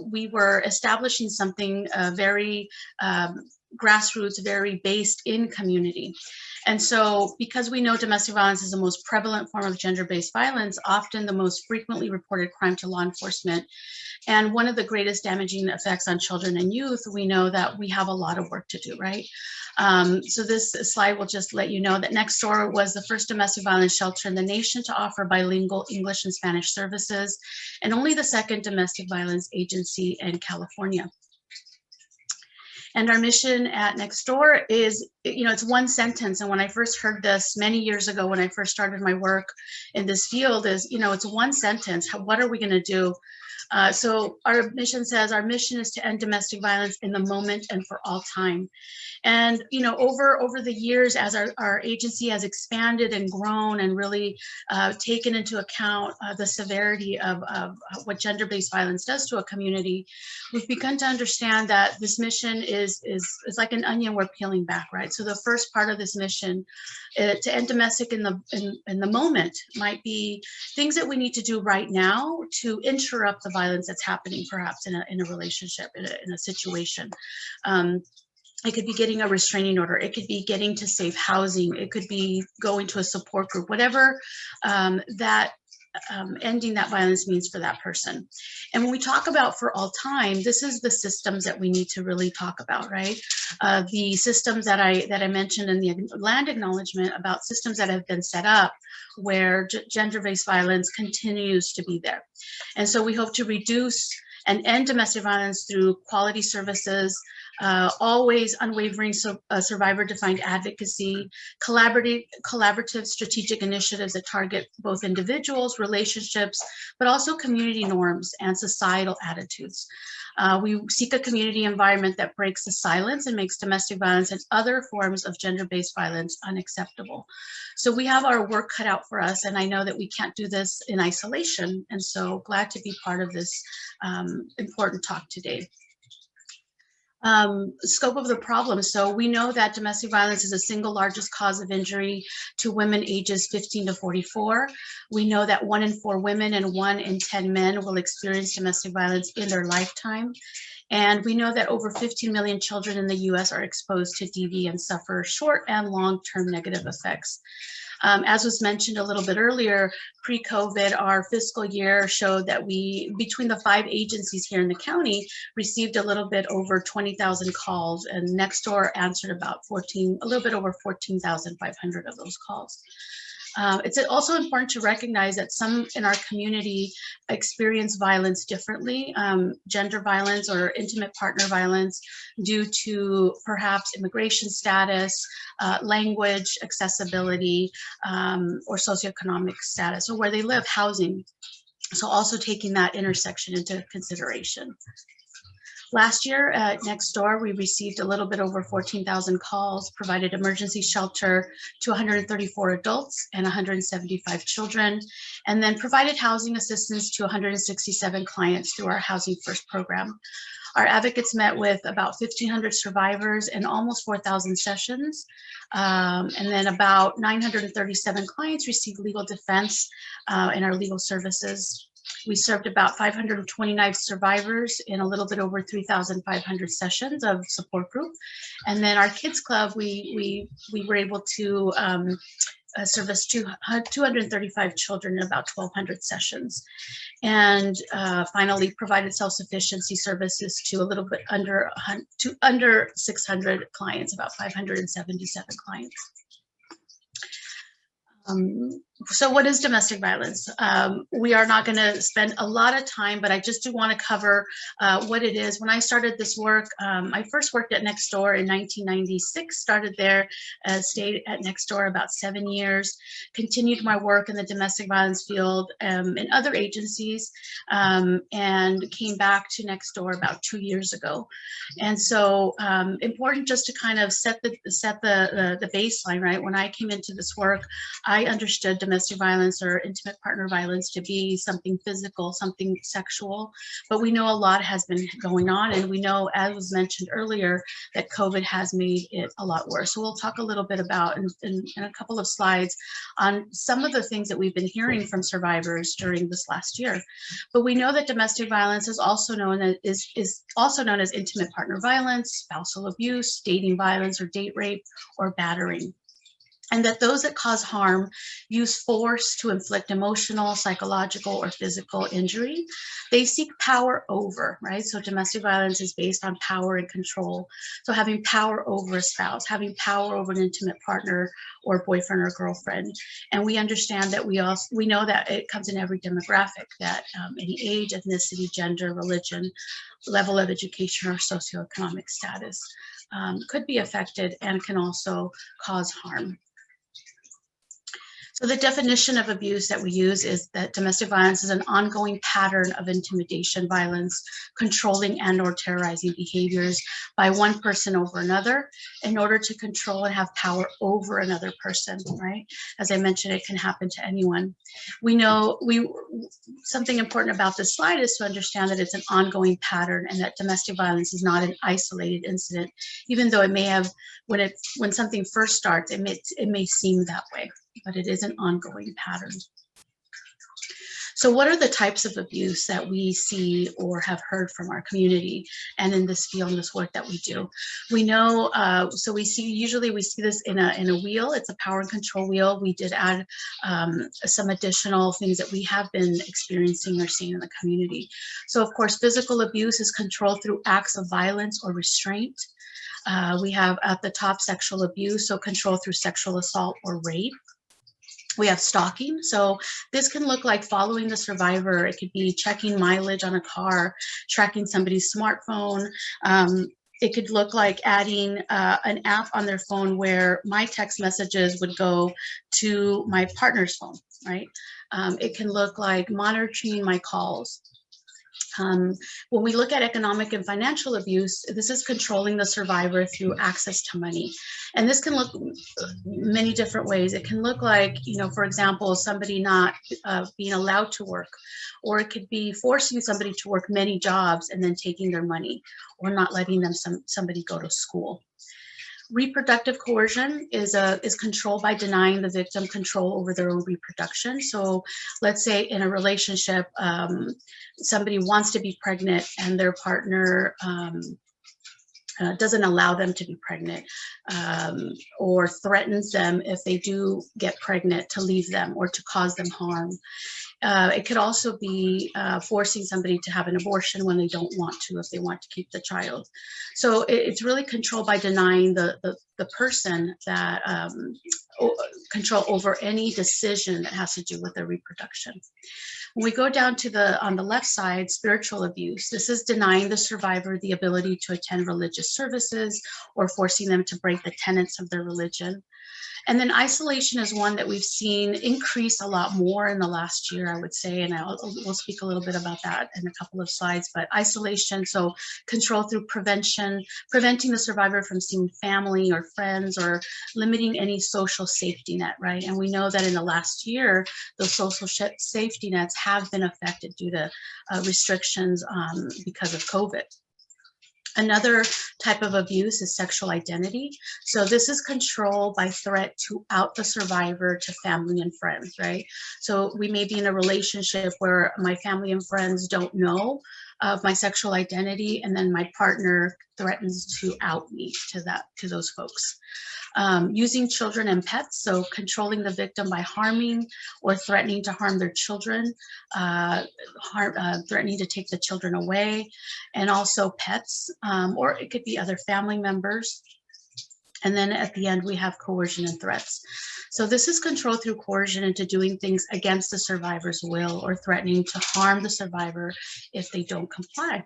we were establishing something very grassroots, very based in community. And so because we know domestic violence is the most prevalent form of gender-based violence, often the most frequently reported crime to law enforcement, and one of the greatest damaging effects on children and youth, we know that we have a lot of work to do, right? So this slide will just let you know that Nextdoor was the first domestic violence shelter in the nation to offer bilingual English and Spanish services, and only the second domestic violence agency in California. And our mission at Nextdoor is, it's one sentence. And when I first heard this many years ago, when I first started my work in this field, is, it's one sentence. What are we going to do? So our mission says, our mission is to end domestic violence in the moment and for all time. And, over the years, as our agency has expanded and grown and really taken into account the severity of what gender-based violence does to a community, we've begun to understand that this mission is like an onion we're peeling back, right? So the first part of this mission to end domestic in the moment might be things that we need to do right now to interrupt the violence that's happening, perhaps in a relationship, in a situation. It could be getting a restraining order. It could be getting to safe housing. It could be going to a support group, whatever ending that violence means for that person. And when we talk about for all time, this is the systems that we need to really talk about, right? The systems that I mentioned in the land acknowledgement about systems that have been set up where gender-based violence continues to be there. And so we hope to reduce and end domestic violence through quality services, always unwavering survivor-defined advocacy, collaborative strategic initiatives that target both individuals, relationships, but also community norms and societal attitudes. We seek a community environment that breaks the silence and makes domestic violence and other forms of gender-based violence unacceptable. So we have our work cut out for us, and I know that we can't do this in isolation, and so glad to be part of this important talk today. Scope of the problem. So we know that domestic violence is the single largest cause of injury to women ages 15 to 44. We know that 1 in 4 women and 1 in 10 men will experience domestic violence in their lifetime. And we know that over 15 million children in the US are exposed to DV and suffer short and long-term negative effects. As was mentioned a little bit earlier, pre-COVID, our fiscal year showed that we, between the 5 agencies here in the county, received a little bit over 20,000 calls, and Nextdoor answered about a little bit over 14,500 of those calls. It's also important to recognize that some in our community experience violence differently, gender violence or intimate partner violence due to perhaps immigration status, language, accessibility, or socioeconomic status, or where they live, housing. So also taking that intersection into consideration. Last year at Nextdoor, we received a little bit over 14,000 calls, provided emergency shelter to 134 adults and 175 children, and then provided housing assistance to 167 clients through our Housing First program. Our advocates met with about 1,500 survivors in almost 4,000 sessions, and then about 937 clients received legal defense in our legal services. We served about 529 survivors in a little bit over 3,500 sessions of support group. And then our kids club, we were able to service 235 children in about 1,200 sessions. And finally provided self-sufficiency services to a little bit under 600 clients, about 577 clients. So what is domestic violence? We are not going to spend a lot of time, but I just do want to cover what it is. When I started this work, I first worked at Nextdoor in 1996, started there, stayed at Nextdoor about 7 years, continued my work in the domestic violence field in other agencies, and came back to Nextdoor about 2 years ago. And so important just to kind of set the baseline, right? When I came into this work, I understood domestic violence or intimate partner violence to be something physical, something sexual, but we know a lot has been going on, and we know, as was mentioned earlier, that COVID has made it a lot worse. So we'll talk a little bit about in a couple of slides on some of the things that we've been hearing from survivors during this last year. But we know that domestic violence is also known as intimate partner violence, spousal abuse, dating violence or date rape, or battering. And that those that cause harm use force to inflict emotional, psychological, or physical injury. They seek power over, right? So domestic violence is based on power and control. So having power over a spouse, having power over an intimate partner or boyfriend or girlfriend. And we understand that we know that it comes in every demographic, that any age, ethnicity, gender, religion, level of education, or socioeconomic status could be affected and can also cause harm. So the definition of abuse that we use is that domestic violence is an ongoing pattern of intimidation, violence, controlling and or terrorizing behaviors by one person over another in order to control and have power over another person, right? As I mentioned, it can happen to anyone. We know something important about this slide is to understand that it's an ongoing pattern and that domestic violence is not an isolated incident, even though it may have, when something first starts, it may seem that way, but it is an ongoing pattern. So what are the types of abuse that we see or have heard from our community and in this field, in this work that we do? We know, so usually we see this in a wheel. It's a power and control wheel. We did add some additional things that we have been experiencing or seeing in the community. So of course, physical abuse is control through acts of violence or restraint. We have at the top sexual abuse, so control through sexual assault or rape. We have stalking. So this can look like following the survivor. It could be checking mileage on a car, tracking somebody's smartphone. It could look like adding an app on their phone where my text messages would go to my partner's phone, right? It can look like monitoring my calls. When we look at economic and financial abuse, this is controlling the survivor through access to money. And this can look many different ways. It can look like, for example, somebody not being allowed to work, or it could be forcing somebody to work many jobs and then taking their money, or not letting them somebody go to school. Reproductive coercion is control by denying the victim control over their own reproduction. So let's say in a relationship, somebody wants to be pregnant and their partner doesn't allow them to be pregnant, or threatens them if they do get pregnant to leave them or to cause them harm. It could also be forcing somebody to have an abortion when they don't want to, if they want to keep the child. So it's really control by denying the person that control over any decision that has to do with their reproduction. When we go down to on the left side, spiritual abuse, this is denying the survivor the ability to attend religious services or forcing them to break the tenets of their religion. And then isolation is one that we've seen increase a lot more in the last year, I would say, and we'll speak a little bit about that in a couple of slides. But isolation, so control through preventing the survivor from seeing family or friends, or limiting any social safety net, right? And we know that in the last year, those social safety nets have been affected due to restrictions because of COVID. Another type of abuse is sexual identity. So this is control by threat to out the survivor to family and friends, right? So we may be in a relationship where my family and friends don't know of my sexual identity, and then my partner threatens to out me to those folks. Using children and pets, so controlling the victim by harming or threatening to harm their children, threatening to take the children away, and also pets, or it could be other family members. And then at the end, we have coercion and threats. So this is control through coercion into doing things against the survivor's will, or threatening to harm the survivor if they don't comply.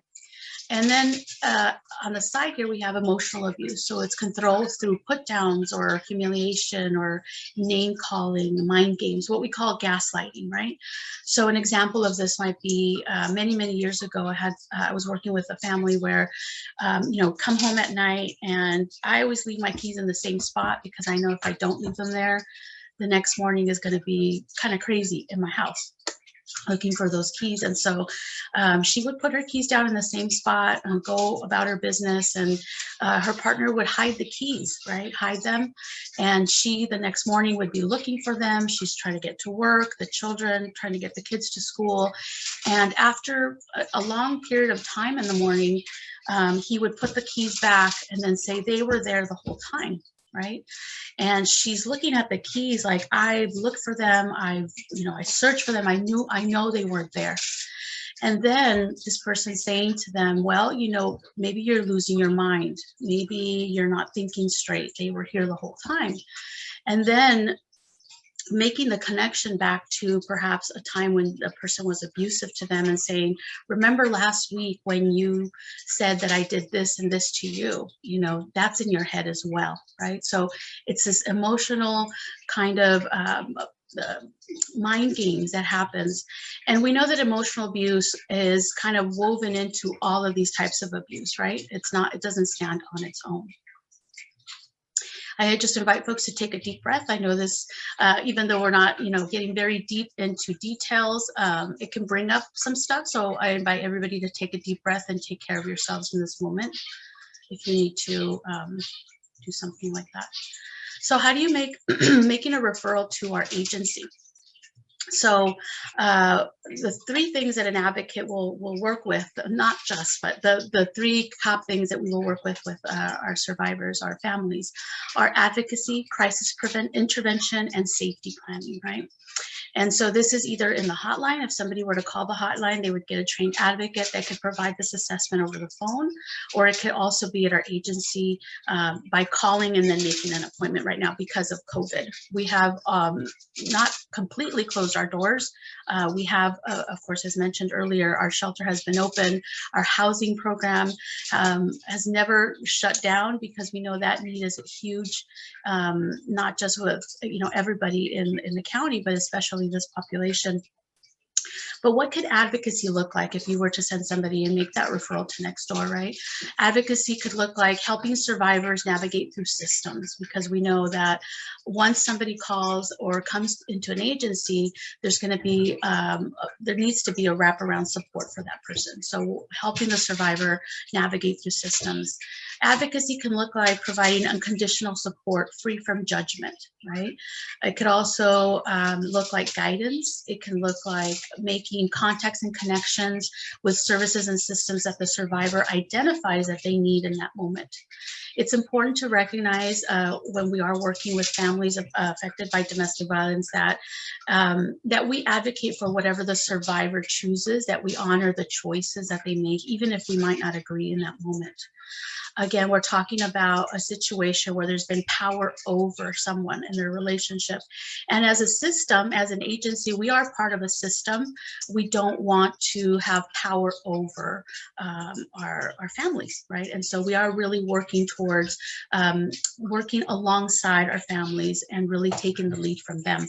And then on the side here, we have emotional abuse. So it's control through put downs or humiliation or name calling, mind games, what we call gaslighting, right? So an example of this might be many, many years ago, I was working with a family where, come home at night, and I always leave my keys in the same spot because I know if I don't leave them there, the next morning is going to be kind of crazy in my house looking for those keys. And so she would put her keys down in the same spot and go about her business, and her partner would hide the keys, right? Hide them. And she, the next morning, would be looking for them. She's trying to get to work, the children, trying to get the kids to school. And after a long period of time in the morning, he would put the keys back and then say they were there the whole time. Right. And she's looking at the keys like, I've looked for them. I searched for them. I know they weren't there. And then this person saying to them, well, maybe you're losing your mind. Maybe you're not thinking straight. They were here the whole time. And then making the connection back to perhaps a time when the person was abusive to them and saying, remember last week when you said that I did this and this to you, that's in your head as well, right? So it's this emotional kind of mind games that happens. And we know that emotional abuse is kind of woven into all of these types of abuse, right? It doesn't stand on its own. I just invite folks to take a deep breath. I know this, even though we're not, getting very deep into details, it can bring up some stuff. So I invite everybody to take a deep breath and take care of yourselves in this moment if you need to do something like that. So how do you make making a referral to our agency? So the three things that an advocate will work with, not just, but the three top things that we will work with our survivors, our families, are advocacy, crisis intervention, and safety planning, right? And so this is either in the hotline. If somebody were to call the hotline, they would get a trained advocate that could provide this assessment over the phone, or it could also be at our agency by calling and then making an appointment. Right now, because of COVID, we have not completely closed our doors. We have, of course, as mentioned earlier, our shelter has been open. Our housing program has never shut down because we know that need is huge, not just with everybody in the county, but especially this population. But what could advocacy look like if you were to send somebody and make that referral to next door, right? Advocacy could look like helping survivors navigate through systems, because we know that once somebody calls or comes into an agency, there's going to be, there needs to be a wraparound support for that person. So helping the survivor navigate through systems. Advocacy can look like providing unconditional support free from judgment, right? It could also look like guidance. It can look like making contacts and connections with services and systems that the survivor identifies that they need in that moment. It's important to recognize when we are working with families affected by domestic violence that we advocate for whatever the survivor chooses, that we honor the choices that they make, even if we might not agree in that moment. Again, we're talking about a situation where there's been power over someone in their relationship. And as a system, as an agency, we are part of a system. We don't want to have power over our families, right? And so we are really working towards working alongside our families and really taking the lead from them.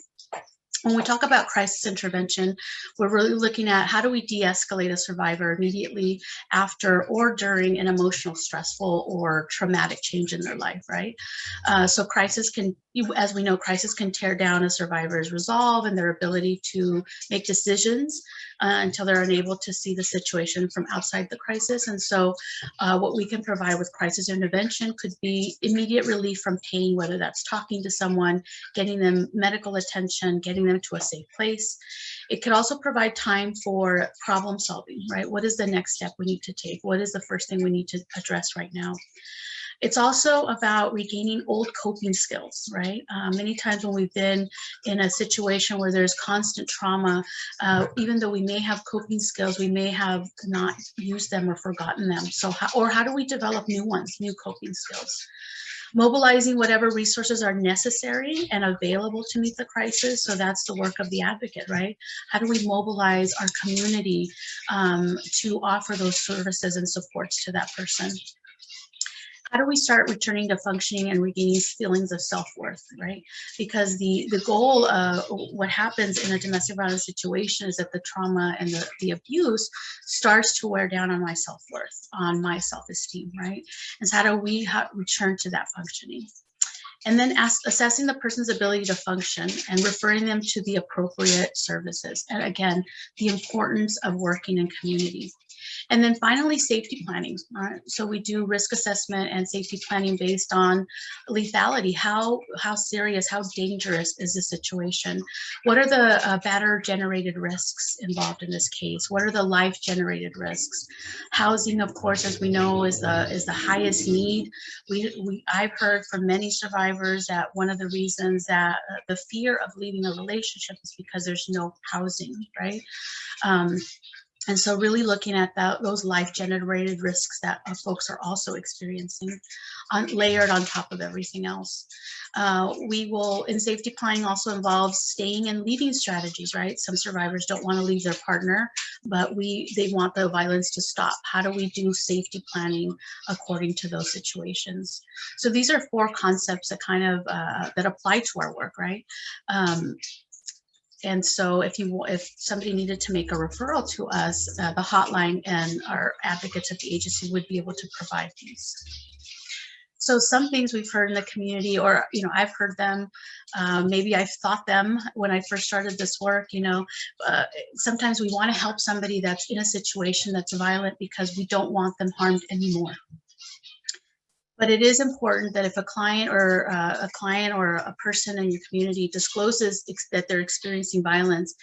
When we talk about crisis intervention, we're really looking at how do we de-escalate a survivor immediately after or during an emotional, stressful, or traumatic change in their life, right? So crisis can, as we know, crisis can tear down a survivor's resolve and their ability to make decisions until they're unable to see the situation from outside the crisis. And so what we can provide with crisis intervention could be immediate relief from pain, whether that's talking to someone, getting them medical attention, getting them to a safe place. It could also provide time for problem solving, right? What is the next step we need to take? What is the first thing we need to address right now? It's also about regaining old coping skills, right? Many times when we've been in a situation where there's constant trauma, even though we may have coping skills, we may have not used them or forgotten them. So, how do we develop new ones, new coping skills? Mobilizing whatever resources are necessary and available to meet the crisis. So that's the work of the advocate, right? How do we mobilize our community to offer those services and supports to that person? How do we start returning to functioning and regaining feelings of self-worth, right? Because the goal of what happens in a domestic violence situation is that the trauma and the abuse starts to wear down on my self-worth, on my self-esteem, right? And so how do we return to that functioning? And then assessing the person's ability to function and referring them to the appropriate services. And again, the importance of working in community. And then finally, safety planning. So we do risk assessment and safety planning based on lethality. How serious, how dangerous is the situation? What are the batter-generated risks involved in this case? What are the life-generated risks? Housing, of course, as we know, is the highest need. I've heard from many survivors that one of the reasons that the fear of leaving a relationship is because there's no housing, right? And so really looking at those life-generated risks that folks are also experiencing, layered on top of everything else. We will, in safety planning, also involves staying and leaving strategies, right? Some survivors don't want to leave their partner, but they want the violence to stop. How do we do safety planning according to those situations? So these are 4 concepts that kind of, that apply to our work, right? And so if somebody needed to make a referral to us, the hotline and our advocates at the agency would be able to provide these. So some things we've heard in the community, or, I've heard them, maybe I've thought them when I first started this work, sometimes we want to help somebody that's in a situation that's violent because we don't want them harmed anymore. But it is important that if a client or a person in your community discloses that they're experiencing violence,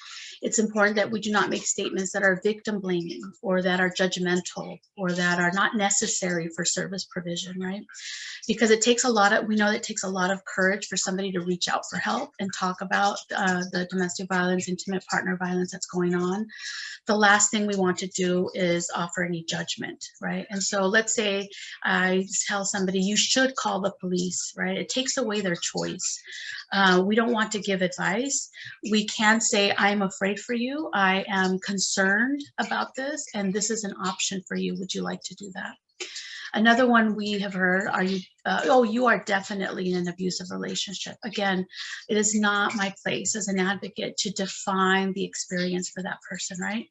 it's important that we do not make statements that are victim blaming or that are judgmental or that are not necessary for service provision, right? Because we know that it takes a lot of courage for somebody to reach out for help and talk about the domestic violence, intimate partner violence that's going on. The last thing we want to do is offer any judgment, right? And so let's say I tell somebody, you should call the police, right? It takes away their choice. We don't want to give advice. We can say, I'm afraid for you. I am concerned about this, and this is an option for you. Would you like to do that? Another one we have heard, you are definitely in an abusive relationship. Again, it is not my place as an advocate to define the experience for that person, right?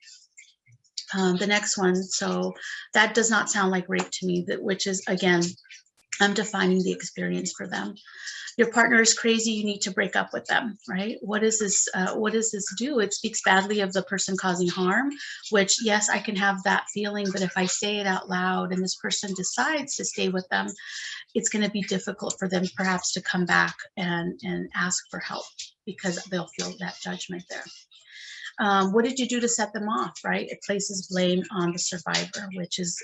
The next one, so that does not sound like rape to me, which is, again, I'm defining the experience for them. Your partner is crazy, you need to break up with them, right? What does this do? It speaks badly of the person causing harm, which, yes, I can have that feeling, but if I say it out loud and this person decides to stay with them, it's going to be difficult for them perhaps to come back and ask for help because they'll feel that judgment there. What did you do to set them off, right? It places blame on the survivor, which is,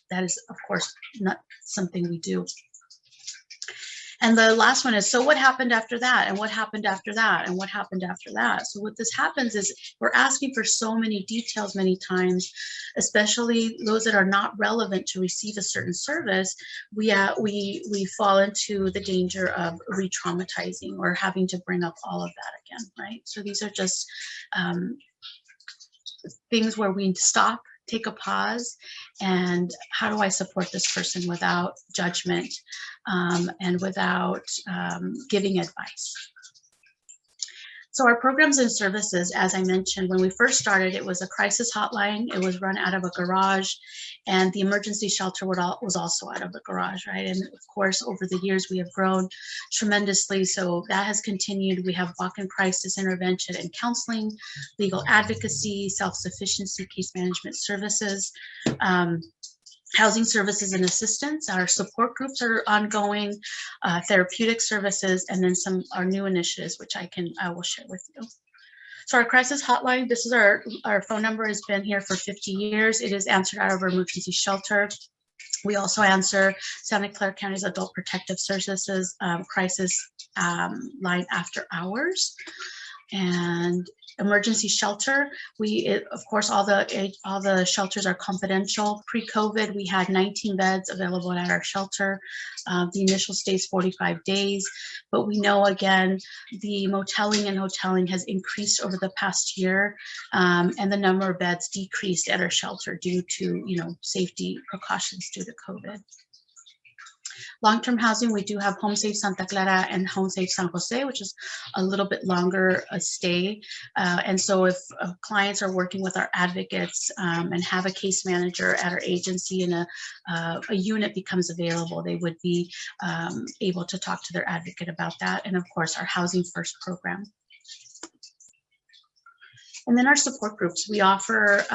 that is, of course, not something we do. And the last one is, so what happened after that? And what happened after that? And what happened after that? So what this happens is we're asking for so many details many times, especially those that are not relevant to receive a certain service. We fall into the danger of re-traumatizing or having to bring up all of that again, right? So these are just things where we stop, take a pause, and how do I support this person without judgment and without giving advice? So our programs and services, as I mentioned, when we first started, it was a crisis hotline. It was run out of a garage, and the emergency shelter was also out of the garage, right? And of course, over the years, we have grown tremendously. So that has continued. We have walk-in crisis intervention and counseling, legal advocacy, self-sufficiency, case management services, housing services and assistance. Our support groups are ongoing, therapeutic services, and then our new initiatives, which I will share with you. So our crisis hotline, this is our phone number, has been here for 50 years. It is answered out of our emergency shelter. We also answer Santa Clara County's Adult Protective Services crisis line after hours. And emergency shelter, of course, all the shelters are confidential. Pre-COVID, we had 19 beds available at our shelter. The initial stay is 45 days, but we know, again, the moteling and hoteling has increased over the past year, and the number of beds decreased at our shelter due to, safety precautions due to COVID. Long-term housing, we do have Home Safe Santa Clara and Home Safe San Jose, which is a little bit longer a stay. And so if clients are working with our advocates and have a case manager at our agency and a unit becomes available, they would be able to talk to their advocate about that. And of course, our Housing First program. And then our support groups, we offer,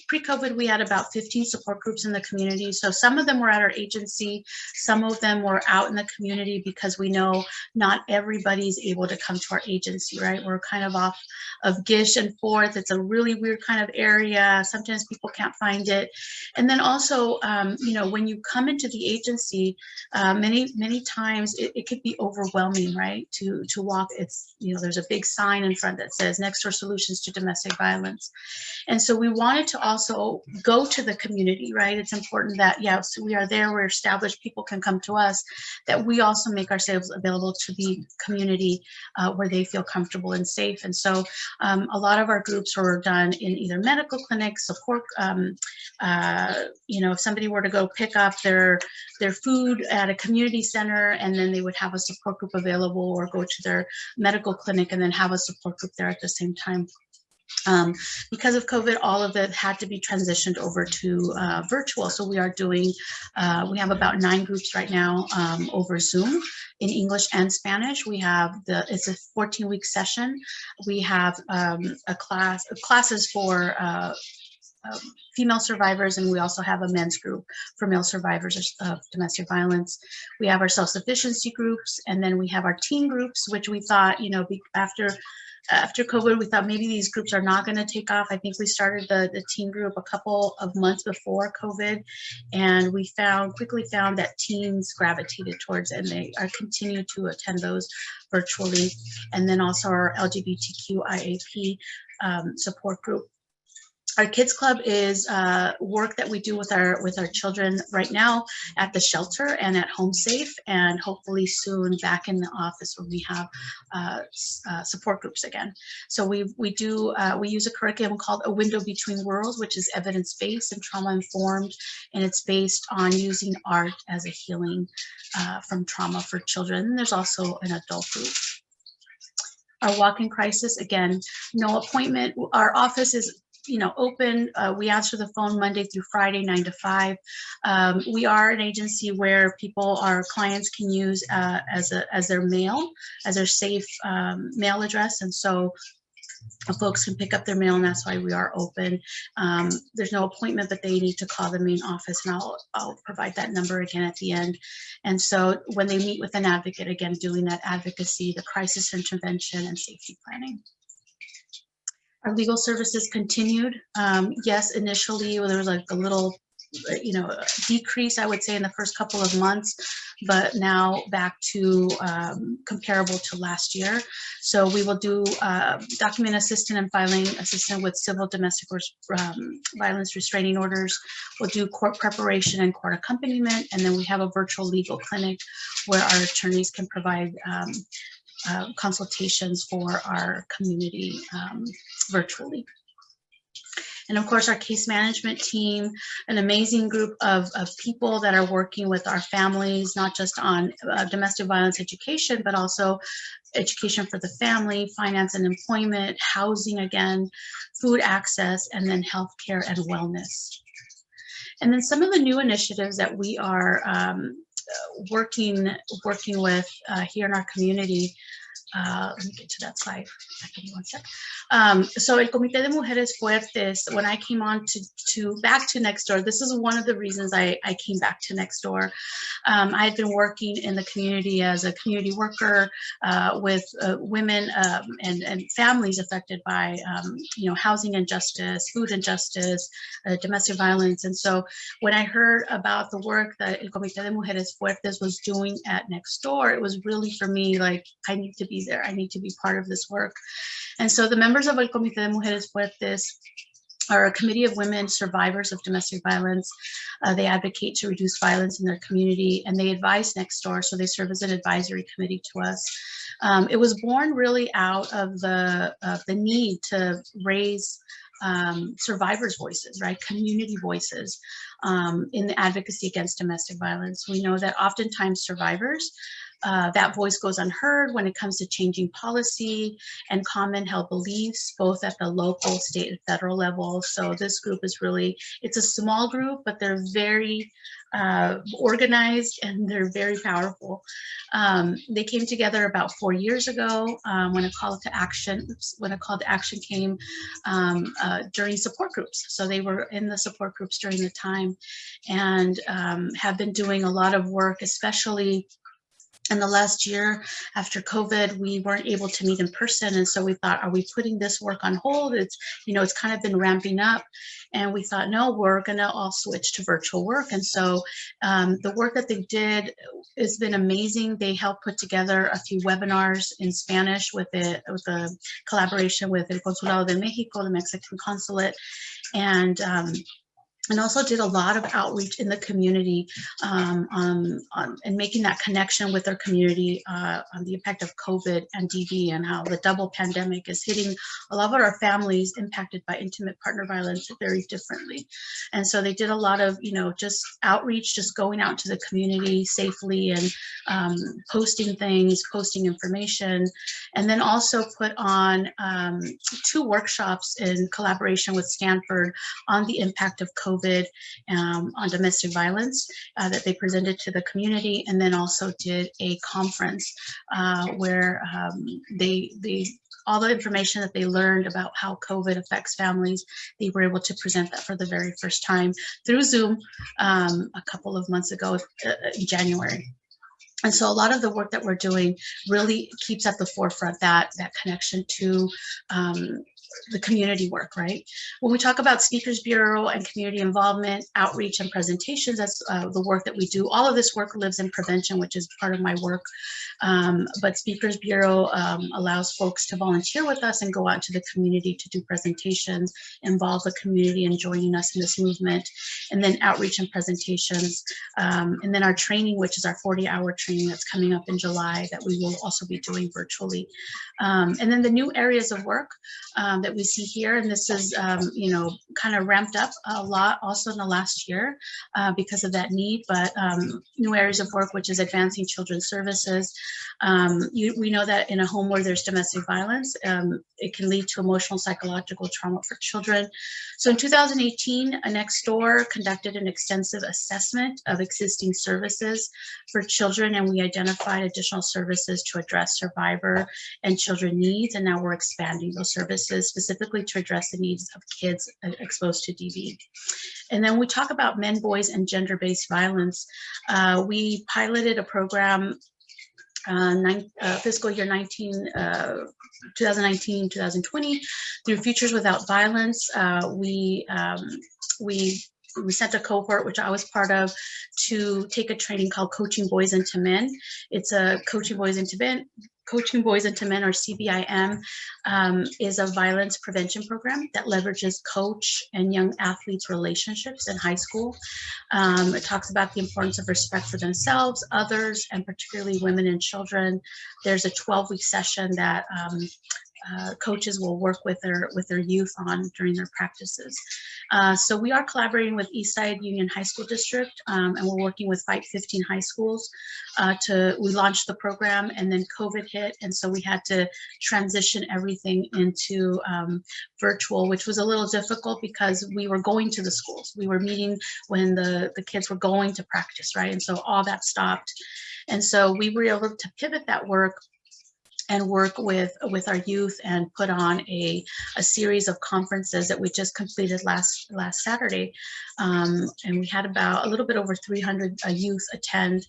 pre-COVID, we had about 15 support groups in the community. So some of them were at our agency, some of them were out in the community because we know not everybody's able to come to our agency, right? We're kind of off of Gish and Fourth. It's a really weird kind of area. Sometimes people can't find it. And then also, you know, when you come into the agency, many times it could be overwhelming, right? To walk, it's, you know, there's a big sign in front that says Next Door Solutions to Domestic Violence. And so we wanted to also go to the community, right? It's important that, yes, we are there, we're established, people can come to us, that we also make ourselves available to the community where they feel comfortable and safe. And so a lot of our groups were done in either medical clinics, support, you know, if somebody were to go pick up their food at a community center, and then they would have a support group available, or go to their medical clinic and then have a support group there at the same time. Because of COVID, all of it had to be transitioned over to virtual. So we are doing, we have about 9 groups right now over Zoom in English and Spanish. We have it's a 14-week session. We have classes for female survivors, and we also have a men's group for male survivors of domestic violence. We have our self-sufficiency groups, and then we have our teen groups, which we thought, you know, after COVID, we thought maybe these groups are not going to take off. I think we started the teen group a couple of months before COVID, and we quickly found that teens gravitated towards, and they are continue to attend those virtually. And then also our LGBTQIAP support group. Our Kids Club is work that we do with our children right now at the shelter and at Home Safe, and hopefully soon back in the office when we have support groups again. So we use a curriculum called A Window Between Worlds, which is evidence-based and trauma-informed, and it's based on using art as a healing from trauma for children. And there's also an adult group. Our walk-in crisis, again, no appointment. Our office is, you know, open. We answer the phone Monday through Friday, 9 to 5. We are an agency where our clients can use as their mail, as their safe mail address. And so folks can pick up their mail, and that's why we are open. There's no appointment, but they need to call the main office, and I'll provide that number again at the end. And so when they meet with an advocate, again, doing that advocacy, the crisis intervention, and safety planning. Our legal services continued. Yes, initially there was like a little, you know, decrease, I would say, in the first couple of months, but now back to comparable to last year. So we will do document assistant and filing assistant with civil domestic violence restraining orders. We'll do court preparation and court accompaniment, and then we have a virtual legal clinic where our attorneys can provide consultations for our community virtually. And of course, our case management team, an amazing group of people that are working with our families, not just on domestic violence education, but also education for the family, finance and employment, housing again, food access, and then healthcare and wellness. And then some of the new initiatives that we are working with here in our community. Let me get to that slide. Give me one sec. So El Comité de Mujeres Fuertes, when I came on back to Nextdoor, this is one of the reasons I came back to Nextdoor. I had been working in the community as a community worker with women and families affected by you know, housing injustice, food injustice, domestic violence. And so when I heard about the work that El Comité de Mujeres Fuertes was doing at Nextdoor, it was really for me like, I need to be there. I need to be part of this work. And so the members of El Comité de Mujeres Fuertes are a committee of women survivors of domestic violence. They advocate to reduce violence in their community, and they advise Nextdoor, so they serve as an advisory committee to us. It was born really out of the need to raise survivors' voices, right? Community voices in the advocacy against domestic violence. We know that oftentimes survivors, that voice goes unheard when it comes to changing policy and common held beliefs, both at the local, state, and federal level. So this group is really, it's a small group, but they're very organized and they're very powerful. They came together about 4 years ago when a call to action, came during support groups. So they were in the support groups during the time and have been doing a lot of work, especially in the last year after COVID. We weren't able to meet in person. And so we thought, are we putting this work on hold? It's, you know, it's kind of been ramping up. And we thought, no, we're gonna all switch to virtual work. And so the work that they did has been amazing. They helped put together a few webinars in Spanish with a collaboration with El Consulado de Mexico, the Mexican consulate. And also did a lot of outreach in the community and making that connection with our community on the impact of COVID and DV and how the double pandemic is hitting a lot of our families impacted by intimate partner violence very differently. And so they did a lot of, you know, just outreach, just going out to the community safely and posting things, posting information, and then also put on 2 workshops in collaboration with Stanford on the impact of COVID on domestic violence that they presented to the community, and then also did a conference where they all the information that they learned about how COVID affects families, they were able to present that for the very first time through Zoom a couple of months ago in January. And so a lot of the work that we're doing really keeps at the forefront that connection to the community work, right? When we talk about Speakers Bureau and community involvement, outreach, and presentations, that's the work that we do. All of this work lives in prevention, which is part of my work. But Speakers Bureau allows folks to volunteer with us and go out to the community to do presentations, involve the community in joining us in this movement, and then outreach and presentations. And then our training, which is our 40-hour training that's coming up in July that we will also be doing virtually. And then the new areas of work that we see here, and this is, you know, kind of ramped up a lot also in the last year because of that need, but new areas of work, which is advancing children's services. We know that in a home where there's domestic violence, it can lead to emotional, psychological trauma for children. So in 2018, Nextdoor conducted an extensive assessment of existing services for children, and we identified additional services to address survivor and children needs, and now we're expanding those services specifically to address the needs of kids exposed to DV. And then we talk about men, boys, and gender-based violence. We piloted a program fiscal year 2019-2020 through Futures Without Violence. We sent a cohort, which I was part of, to take a training called Coaching Boys into Men. It's a Coaching Boys into Men, or CBIM, is a violence prevention program that leverages coach and young athletes' relationships in high school. It talks about the importance of respect for themselves, others, and particularly women and children. There's a 12-week session that coaches will work with their youth on during their practices. So we are collaborating with Eastside Union High School District, and we're working with Fight 15 high schools. We launched the program, and then COVID hit, and so we had to transition everything into virtual, which was a little difficult because we were going to the schools. We were meeting when the kids were going to practice, right? And so all that stopped. And so we were able to pivot that work and work with our youth and put on a series of conferences that we just completed last Saturday. And we had about a little bit over 300 youth attend,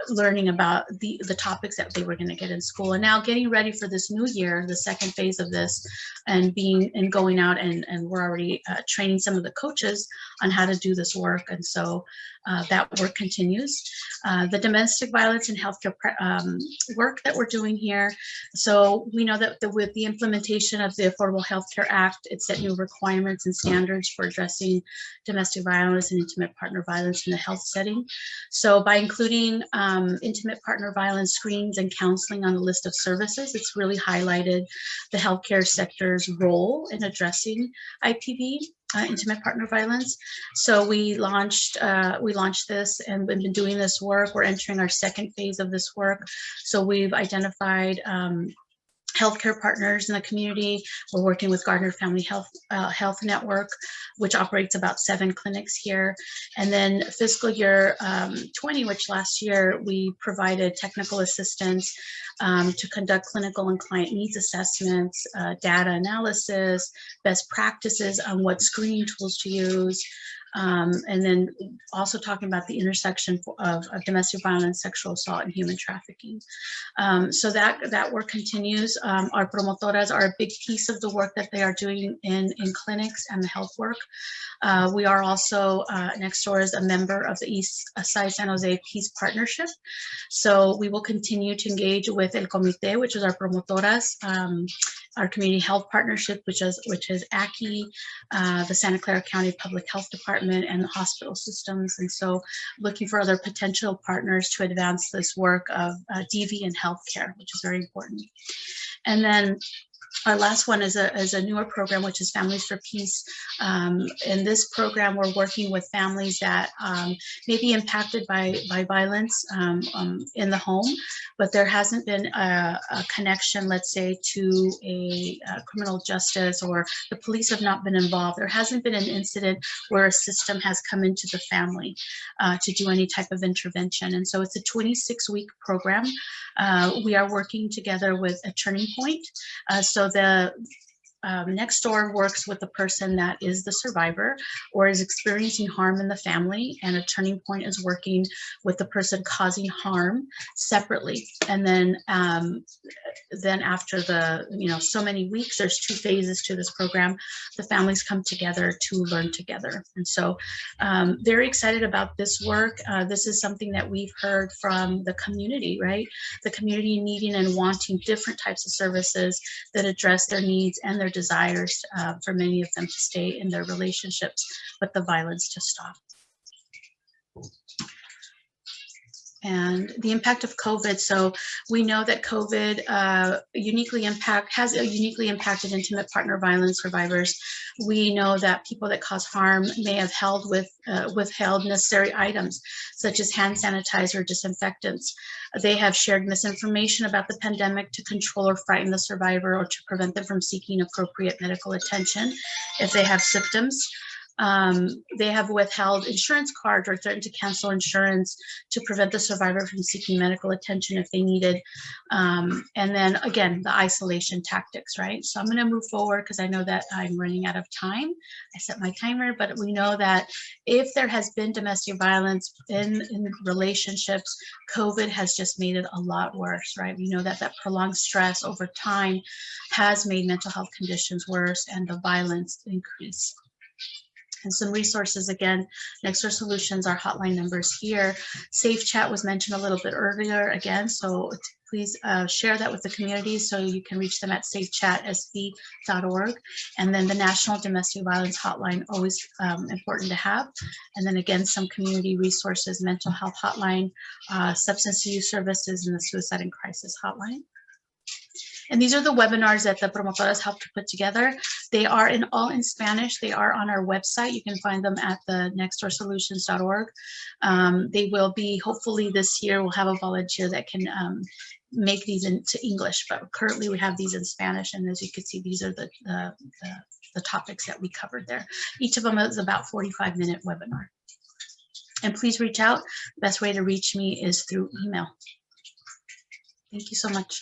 learning about the topics that they were going to get in school. And now getting ready for this new year, the second phase of this, and going out and we're already training some of the coaches on how to do this work. And so that work continues. The domestic violence and healthcare work that we're doing here. So we know that with the implementation of the Affordable Health Care Act, it set new requirements and standards for addressing domestic violence and intimate partner violence in the health setting. So by including intimate partner violence screenings and counseling on the list of services, it's really highlighted the healthcare sector's role in addressing IPV. Intimate partner violence. So we launched this and we've been doing this work. We're entering our second phase of this work. So we've identified healthcare partners in the community. We're working with Gardner Family Health Network, which operates about 7 clinics here. And then fiscal year 20, which last year we provided technical assistance to conduct clinical and client needs assessments, data analysis, best practices on what screening tools to use, and then also talking about the intersection of domestic violence, sexual assault, and human trafficking. So that work continues. Our promotoras are a big piece of the work that they are doing in clinics and the health work. We are also, next door is a member of the East Side San Jose Peace Partnership. So we will continue to engage with El Comité, which is our promotoras, our community health partnership, which is ACI, the Santa Clara County Public Health Department, and the hospital systems. And so looking for other potential partners to advance this work of DV and healthcare, which is very important. And then our last one is a newer program, which is Families for Peace. In this program, we're working with families that may be impacted by violence in the home, but there hasn't been a connection, let's say, to a criminal justice, or the police have not been involved. There hasn't been an incident where a system has come into the family to do any type of intervention. And so it's a 26-week program. We are working together with a Turning Point. So the next door works with the person that is the survivor or is experiencing harm in the family, and a Turning Point is working with the person causing harm separately. And then after the so many weeks, there's 2 phases to this program. The families come together to learn together, and so very excited about this work. This is something that we've heard from the community, right? The community needing and wanting different types of services that address their needs and their desires for many of them to stay in their relationships, but the violence to stop. And the impact of COVID. So we know that COVID has uniquely impacted intimate partner violence survivors. We know that people that cause harm may have withheld necessary items such as hand sanitizer, disinfectants. They have shared misinformation about the pandemic to control or frighten the survivor, or to prevent them from seeking appropriate medical attention if they have symptoms. They have withheld insurance cards or threatened to cancel insurance to prevent the survivor from seeking medical attention if they needed. And then again, the isolation tactics, right? So I'm going to move forward because I know that I'm running out of time. I set my timer, but we know that if there has been domestic violence in relationships, COVID has just made it a lot worse, right? We know that prolonged stress over time has made mental health conditions worse and the violence increase. And some resources, again, Next Door Solutions, our hotline numbers here. Safe Chat was mentioned a little bit earlier again, so please share that with the community so you can reach them at safechatsv.org. And then the National Domestic Violence Hotline, always important to have. And then again, some community resources, mental health hotline, substance use services, and the suicide and crisis hotline. And these are the webinars that the promotoras helped to put together. They are all in Spanish. They are on our website. You can find them at the nextdoorsolutions.org. They will be, hopefully this year, we'll have a volunteer that can make these into English, but currently we have these in Spanish. And as you can see, these are the topics that we covered there. Each of them is about 45-minute webinar. And please reach out. Best way to reach me is through email. Thank you so much.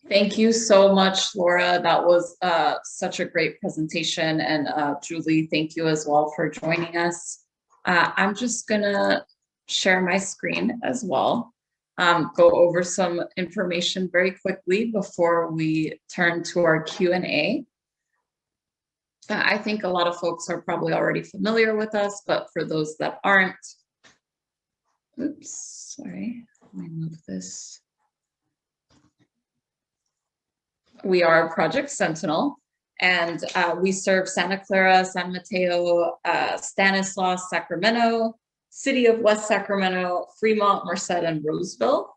Thank you so much, Laura. That was such a great presentation. And Julie, thank you as well for joining us. I'm just gonna share my screen as well, go over some information very quickly before we turn to our Q&A. I think a lot of folks are probably already familiar with us, but for those that aren't, oops, sorry, let me move this. We are Project Sentinel, and we serve Santa Clara, San Mateo, Stanislaus, Sacramento, City of West Sacramento, Fremont, Merced, and Roseville.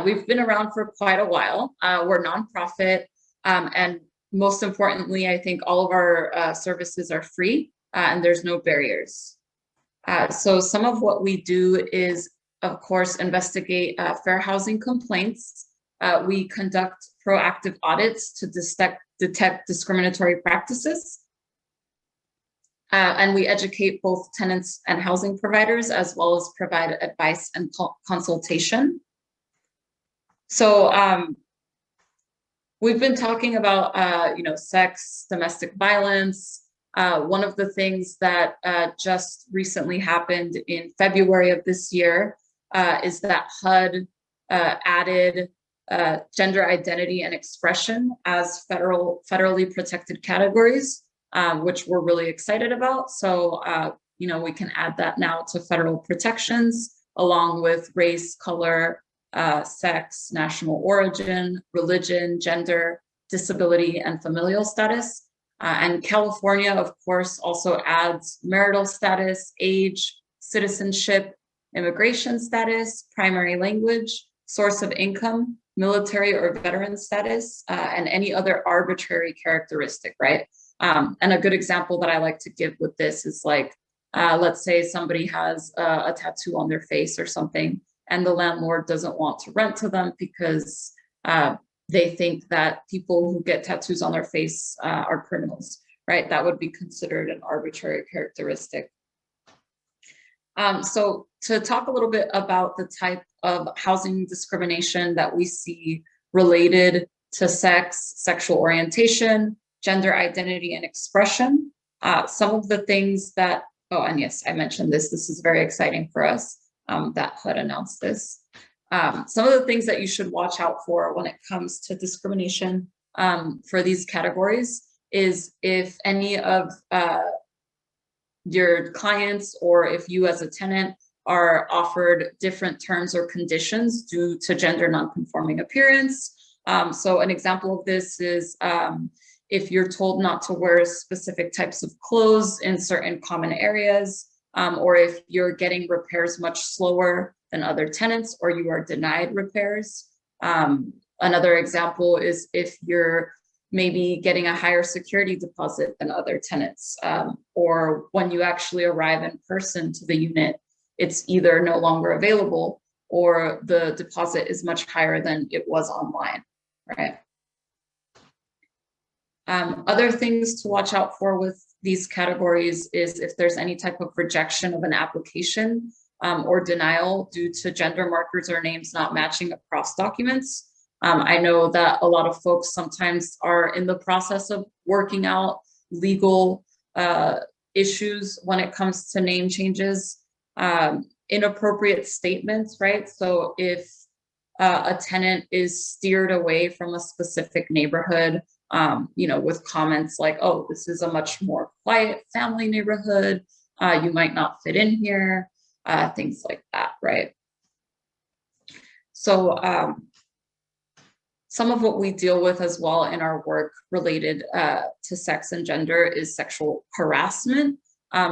We've been around for quite a while. We're nonprofit, and most importantly, I think all of our services are free and there's no barriers. So some of what we do is, of course, investigate fair housing complaints. We conduct proactive audits to detect discriminatory practices. And we educate both tenants and housing providers, as well as provide advice and consultation. So we've been talking about, sex, domestic violence. One of the things that just recently happened in February of this year is that HUD added gender identity and expression as federally protected categories, which we're really excited about. So, we can add that now to federal protections, along with race, color, sex, national origin, religion, gender, disability, and familial status. And California, of course, also adds marital status, age, citizenship, immigration status, primary language, source of income, military or veteran status, and any other arbitrary characteristic, right? And a good example that I like to give with this is like, let's say somebody has a tattoo on their face or something, and the landlord doesn't want to rent to them because they think that people who get tattoos on their face are criminals, right? That would be considered an arbitrary characteristic. So to talk a little bit about the type of housing discrimination that we see related to sex, sexual orientation, gender identity and expression, some of the things that, and yes, I mentioned this is very exciting for us, that HUD announced this. Some of the things that you should watch out for when it comes to discrimination for these categories is if any of your clients or if you as a tenant are offered different terms or conditions due to gender nonconforming appearance. So an example of this is if you're told not to wear specific types of clothes in certain common areas, or if you're getting repairs much slower than other tenants, or you are denied repairs. Another example is if you're maybe getting a higher security deposit than other tenants, or when you actually arrive in person to the unit, it's either no longer available or the deposit is much higher than it was online, right? Other things to watch out for with these categories is if there's any type of rejection of an application or denial due to gender markers or names not matching across documents. I know that a lot of folks sometimes are in the process of working out legal issues when it comes to name changes, inappropriate statements, right? So if a tenant is steered away from a specific neighborhood, with comments like, oh, this is a much more quiet family neighborhood, you might not fit in here, things like that, right? So some of what we deal with as well in our work related to sex and gender is sexual harassment.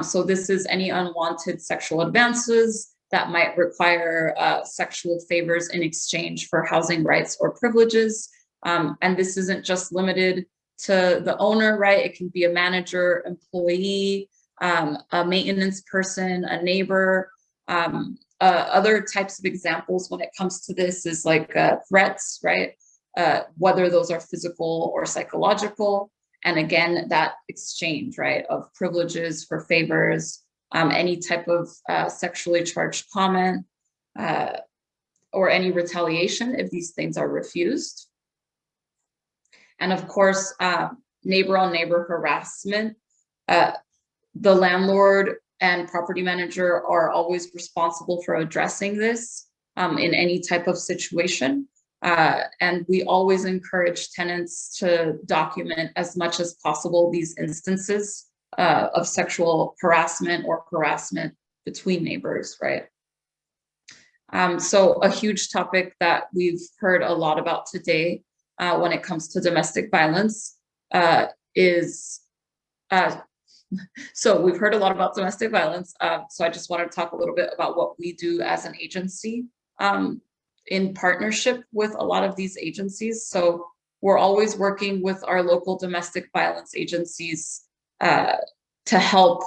So this is any unwanted sexual advances that might require sexual favors in exchange for housing rights or privileges. And this isn't just limited to the owner, right? It can be a manager, employee, a maintenance person, a neighbor. Other types of examples when it comes to this is like threats, right? Whether those are physical or psychological. And again, that exchange, right, of privileges for favors, any type of sexually charged comment, or any retaliation if these things are refused. And of course, neighbor-on-neighbor harassment. The landlord and property manager are always responsible for addressing this in any type of situation. And we always encourage tenants to document as much as possible these instances of sexual harassment or harassment between neighbors, right? So a huge topic that we've heard a lot about today when it comes to domestic violence is, so we've heard a lot about domestic violence. So I just want to talk a little bit about what we do as an agency in partnership with a lot of these agencies. So we're always working with our local domestic violence agencies to help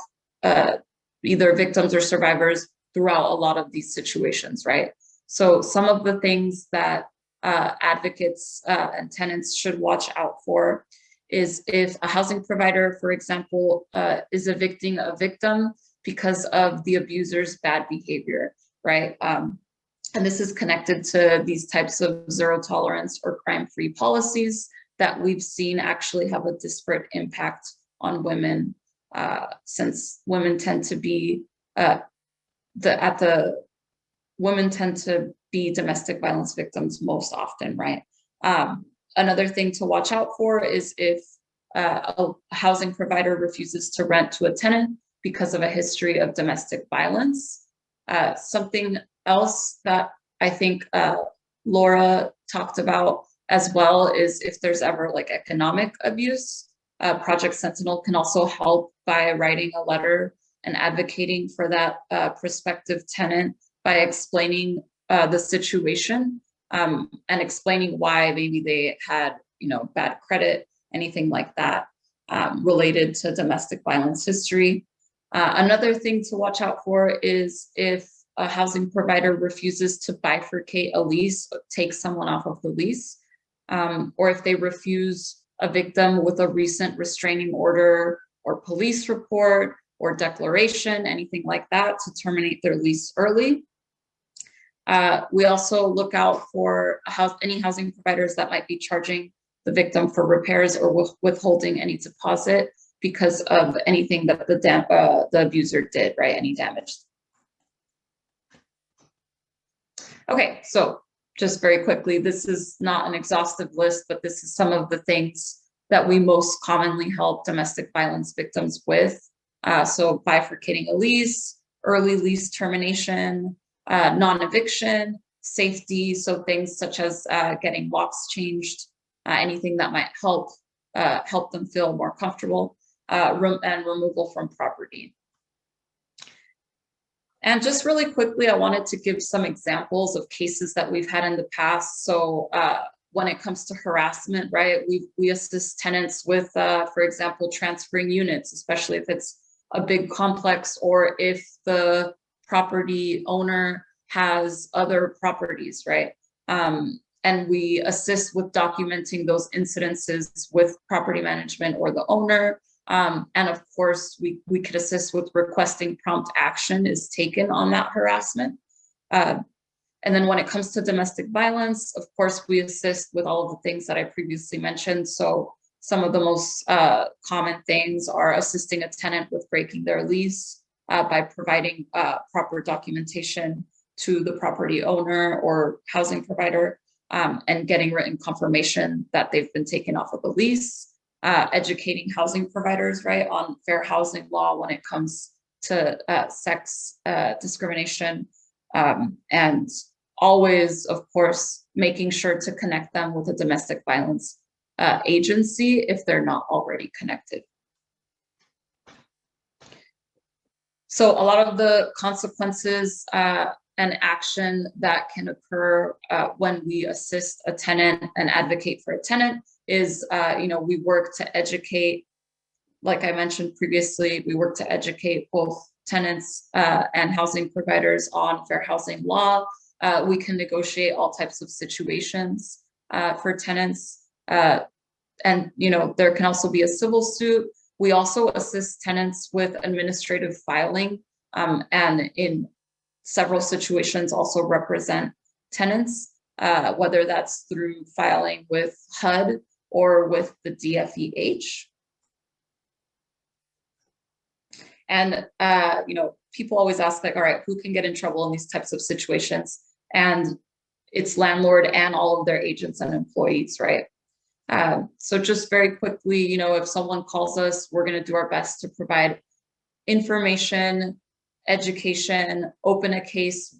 either victims or survivors throughout a lot of these situations, right? So some of the things that advocates and tenants should watch out for is if a housing provider, for example, is evicting a victim because of the abuser's bad behavior, right? And this is connected to these types of zero tolerance or crime-free policies that we've seen actually have a disparate impact on women, since women tend to be women tend to be domestic violence victims most often, right? Another thing to watch out for is if a housing provider refuses to rent to a tenant because of a history of domestic violence. Something else that I think Laura talked about as well is if there's ever like economic abuse. Project Sentinel can also help by writing a letter and advocating for that prospective tenant by explaining the situation and explaining why maybe they had, bad credit, anything like that related to domestic violence history. Another thing to watch out for is if a housing provider refuses to bifurcate a lease, take someone off of the lease, or if they refuse a victim with a recent restraining order or police report or declaration, anything like that, to terminate their lease early. We also look out for any housing providers that might be charging the victim for repairs or withholding any deposit because of anything that the abuser did, right? Any damage. Okay, so just very quickly, this is not an exhaustive list, but this is some of the things that we most commonly help domestic violence victims with. So bifurcating a lease, early lease termination, non-eviction, safety, so things such as getting locks changed, anything that might help them feel more comfortable, and removal from property. And just really quickly, I wanted to give some examples of cases that we've had in the past. So when it comes to harassment, right, we assist tenants with, for example, transferring units, especially if it's a big complex or if the property owner has other properties, right? And we assist with documenting those incidences with property management or the owner. And of course, we could assist with requesting prompt action is taken on that harassment. And then when it comes to domestic violence, of course, we assist with all of the things that I previously mentioned. So some of the most common things are assisting a tenant with breaking their lease by providing proper documentation to the property owner or housing provider and getting written confirmation that they've been taken off of the lease. Educating housing providers, right, on fair housing law when it comes to sex discrimination, and always, of course, making sure to connect them with a domestic violence agency if they're not already connected. So a lot of the consequences and action that can occur when we assist a tenant and advocate for a tenant is, we work to educate, like I mentioned previously, we work to educate both tenants and housing providers on fair housing law. We can negotiate all types of situations for tenants. And, there can also be a civil suit. We also assist tenants with administrative filing and in several situations also represent tenants, whether that's through filing with HUD or with the DFEH. And, people always ask, like, all right, who can get in trouble in these types of situations? And its landlord and all of their agents and employees, right? So just very quickly, you know, if someone calls us, we're going to do our best to provide information, education, open a case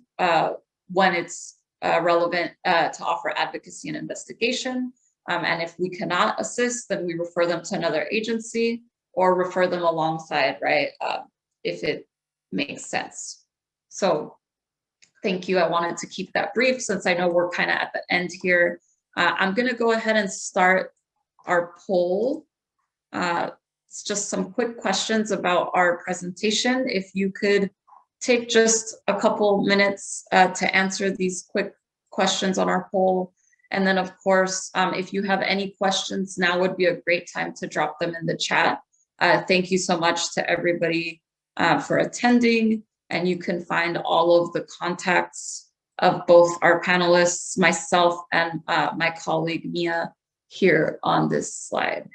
when it's relevant to offer advocacy and investigation. And if we cannot assist, then we refer them to another agency or refer them alongside, right? If it makes sense. So thank you. I wanted to keep that brief since I know we're kind of at the end here. I'm going to go ahead and start our poll. It's just some quick questions about our presentation. If you could take just a couple minutes to answer these quick questions on our poll. And then of course, if you have any questions, now would be a great time to drop them in the chat. Thank you so much to everybody for attending. And you can find all of the contacts of both our panelists, myself and my colleague Mia here on this slide.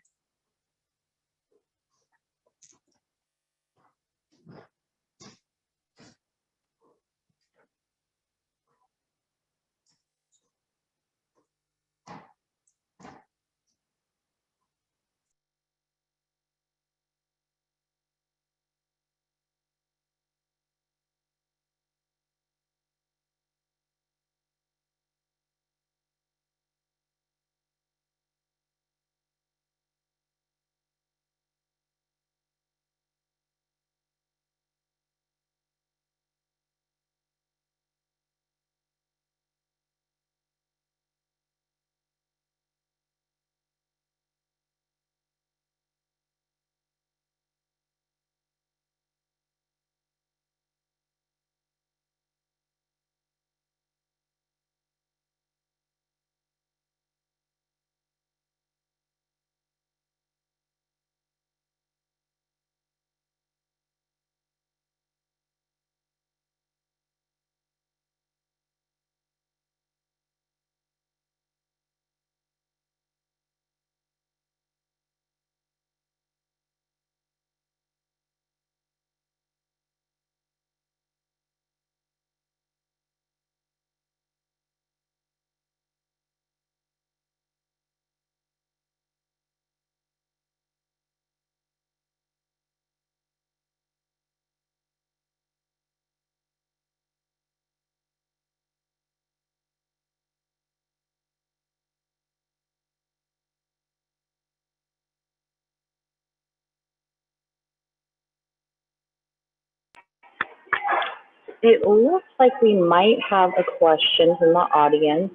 It looks like we might have a question from the audience.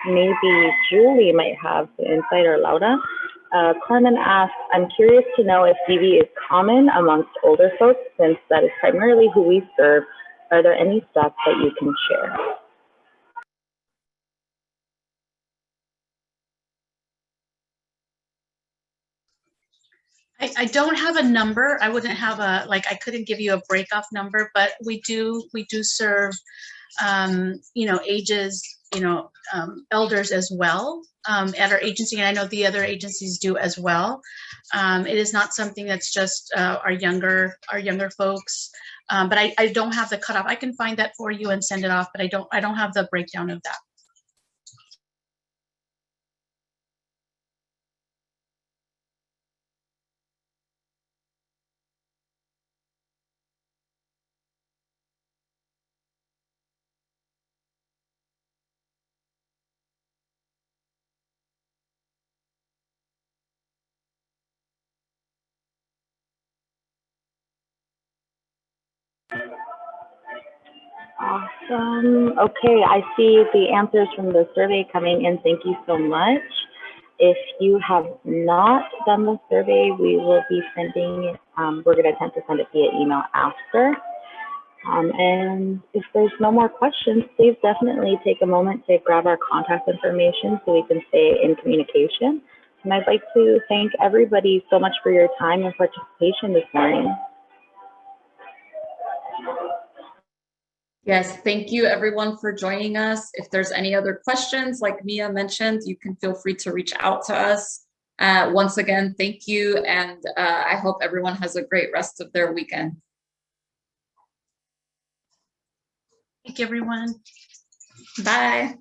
Maybe Julie might have the insight, or Laura. Carmen asks, I'm curious to know if DV is common amongst older folks, since that is primarily who we serve. Are there any stats that you can share? I don't have a number. I wouldn't have a, like, I couldn't give you a breakoff number, but we do serve, you know, ages, you know, elders as well at our agency. And I know the other agencies do as well. It is not something that's just our younger folks. But I don't have the cutoff. I can find that for you and send it off, but I don't have the breakdown of that. Awesome. Okay, I see the answers from the survey coming in. Thank you so much. If you have not done the survey, we will be sending, we're going to attempt to send it via email after. And if there's no more questions, please definitely take a moment to grab our contact information so we can stay in communication. And I'd like to thank everybody so much for your time and participation this morning. Yes, thank you everyone for joining us. If there's any other questions, like Mia mentioned, you can feel free to reach out to us. Once again, thank you, and I hope everyone has a great rest of their weekend. Thank you, everyone. Bye.